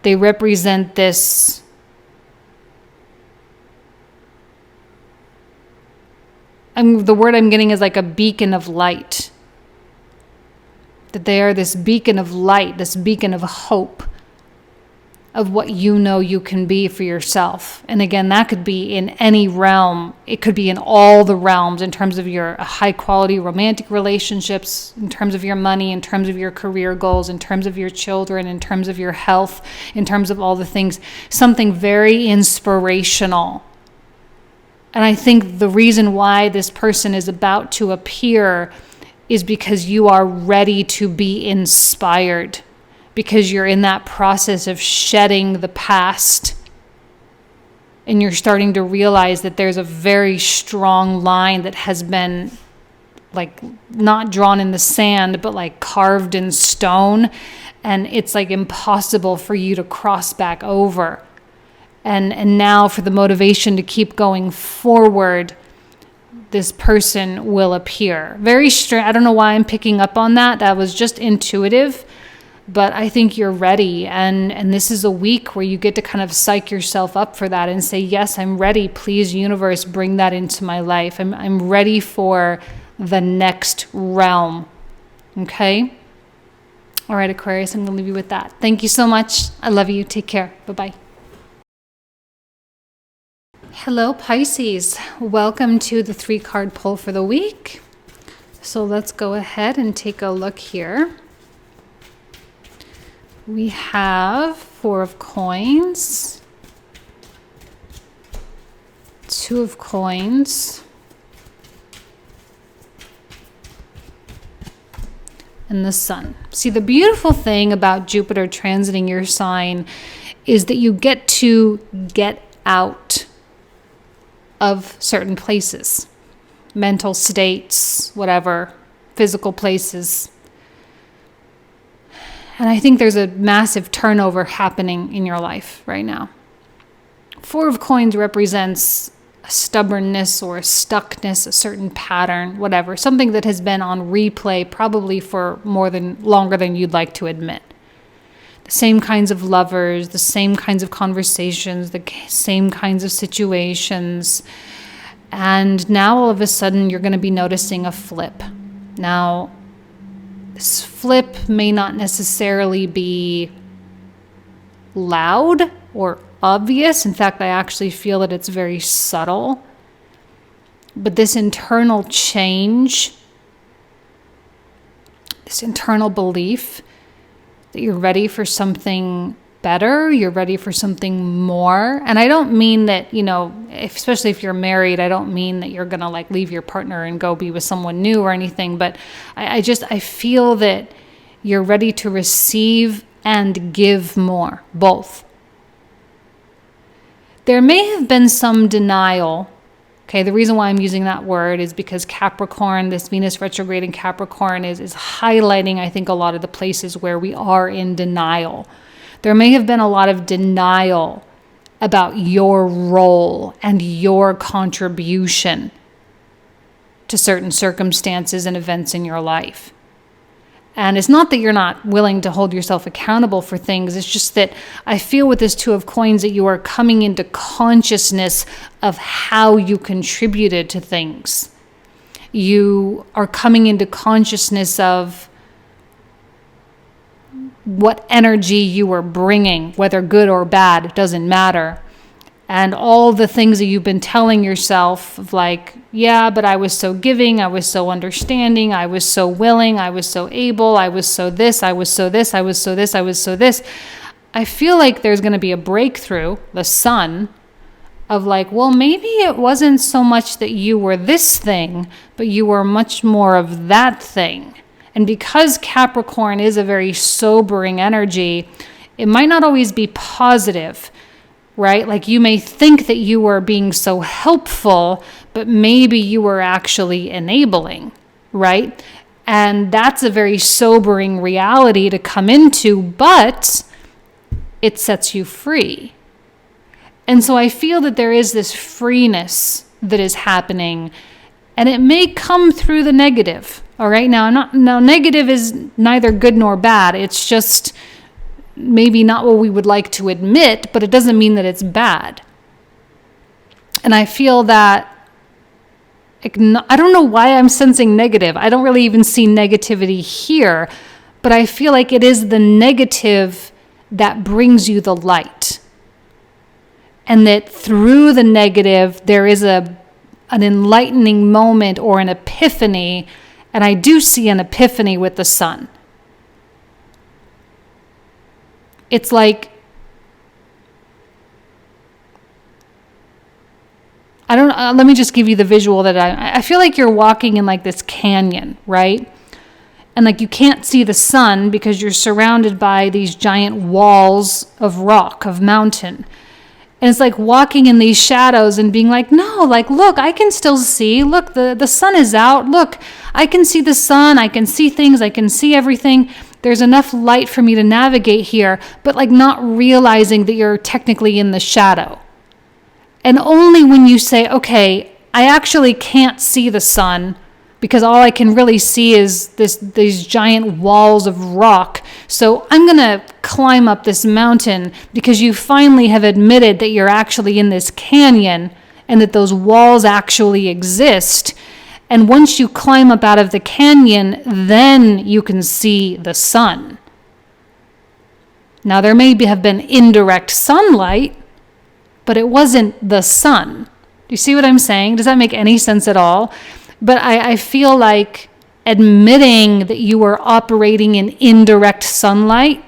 they represent this the word I'm getting is like a beacon of light. That they are this beacon of light, this beacon of hope of what you know you can be for yourself. And again, that could be in any realm. It could be in all the realms in terms of your high quality romantic relationships, in terms of your money, in terms of your career goals, in terms of your children, in terms of your health, in terms of all the things. Something very inspirational. And I think the reason why this person is about to appear is because you are ready to be inspired, because you're in that process of shedding the past. And you're starting to realize that there's a very strong line that has been like not drawn in the sand, but like carved in stone. And it's like impossible for you to cross back over. And now for the motivation to keep going forward, this person will appear. Very strange. I don't know why I'm picking up on that. That was just intuitive. But I think you're ready. And this is a week where you get to kind of psych yourself up for that and say, yes, I'm ready. Please, universe, bring that into my life. I'm ready for the next realm. Okay? All right, Aquarius, I'm going to leave you with that. Thank you so much. I love you. Take care. Bye-bye. Hello, Pisces. Welcome to the 3-card pull for the week. So let's go ahead and take a look here. We have 4 of coins, 2 of coins, and the sun. See, the beautiful thing about Jupiter transiting your sign is that you get to get out of certain places, mental states, whatever, physical places. And I think there's a massive turnover happening in your life right now. 4 of coins represents a stubbornness or a stuckness, a certain pattern, whatever, something that has been on replay probably for longer than you'd like to admit. The same kinds of lovers, the same kinds of conversations, the same kinds of situations. And now all of a sudden you're going to be noticing a flip. Now, this flip may not necessarily be loud or obvious. In fact, I actually feel that it's very subtle. But this internal change, this internal belief that you're ready for something better, you're ready for something more. And I don't mean that, especially if you're married, I don't mean that you're going to like leave your partner and go be with someone new or anything. But I feel that you're ready to receive and give more, both. There may have been some denial. Okay, the reason why I'm using that word is because Capricorn, this Venus retrograde in Capricorn is highlighting, I think, a lot of the places where we are in denial. There may have been a lot of denial about your role and your contribution to certain circumstances and events in your life. And it's not that you're not willing to hold yourself accountable for things. It's just that I feel with this 2 of coins that you are coming into consciousness of how you contributed to things. You are coming into consciousness of what energy you were bringing, whether good or bad, it doesn't matter. And all the things that you've been telling yourself of like, yeah, but I was so giving, I was so understanding, I was so willing, I was so able, I was so this, I was so this, I was so this, I was so this. I feel like there's going to be a breakthrough, the sun, of like, well, maybe it wasn't so much that you were this thing, but you were much more of that thing. And because Capricorn is a very sobering energy, it might not always be positive, right? Like you may think that you were being so helpful, but maybe you were actually enabling, right? And that's a very sobering reality to come into, but it sets you free. And so I feel that there is this freeness that is happening, and it may come through the negative. All right. Now negative is neither good nor bad. It's just maybe not what we would like to admit, but it doesn't mean that it's bad. And I feel that I don't know why I'm sensing negative. I don't really even see negativity here, but I feel like it is the negative that brings you the light. And that through the negative, there is an enlightening moment or an epiphany. And I do see an epiphany with the sun. It's like, let me just give you the visual that I feel like you're walking in like this canyon, right? And like you can't see the sun because you're surrounded by these giant walls of rock, of mountain. And it's like walking in these shadows and being like, no, like, look, I can still see. Look, the sun is out. Look, I can see the sun. I can see things. I can see everything. There's enough light for me to navigate here, but like not realizing that you're technically in the shadow. And only when you say, okay, I actually can't see the sun because all I can really see is these giant walls of rock. So I'm going to climb up this mountain because you finally have admitted that you're actually in this canyon and that those walls actually exist. And once you climb up out of the canyon, then you can see the sun. Now, there may have been indirect sunlight, but it wasn't the sun. Do you see what I'm saying? Does that make any sense at all? But I feel like admitting that you were operating in indirect sunlight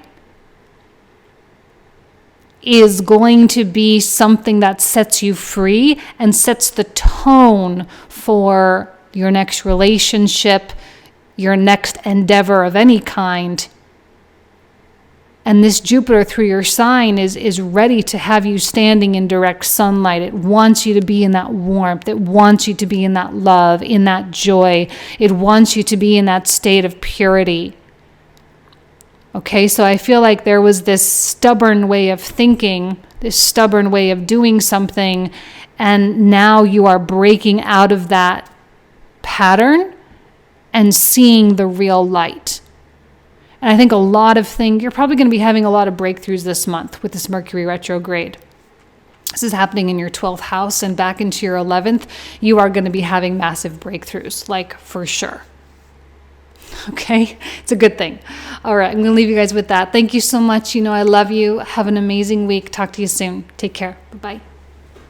is going to be something that sets you free and sets the tone for your next relationship, your next endeavor of any kind. And this Jupiter through your sign is ready to have you standing in direct sunlight. It wants you to be in that warmth. It wants you to be in that love, in that joy. It wants you to be in that state of purity. Okay, so I feel like there was this stubborn way of thinking, this stubborn way of doing something, and now you are breaking out of that pattern and seeing the real light. And I think a lot of things, you're probably going to be having a lot of breakthroughs this month with this Mercury retrograde. This is happening in your 12th house and back into your 11th. You are going to be having massive breakthroughs, like for sure. Okay, it's a good thing. All right, I'm going to leave you guys with that. Thank you so much. I love you. Have an amazing week. Talk to you soon. Take care. Bye-bye.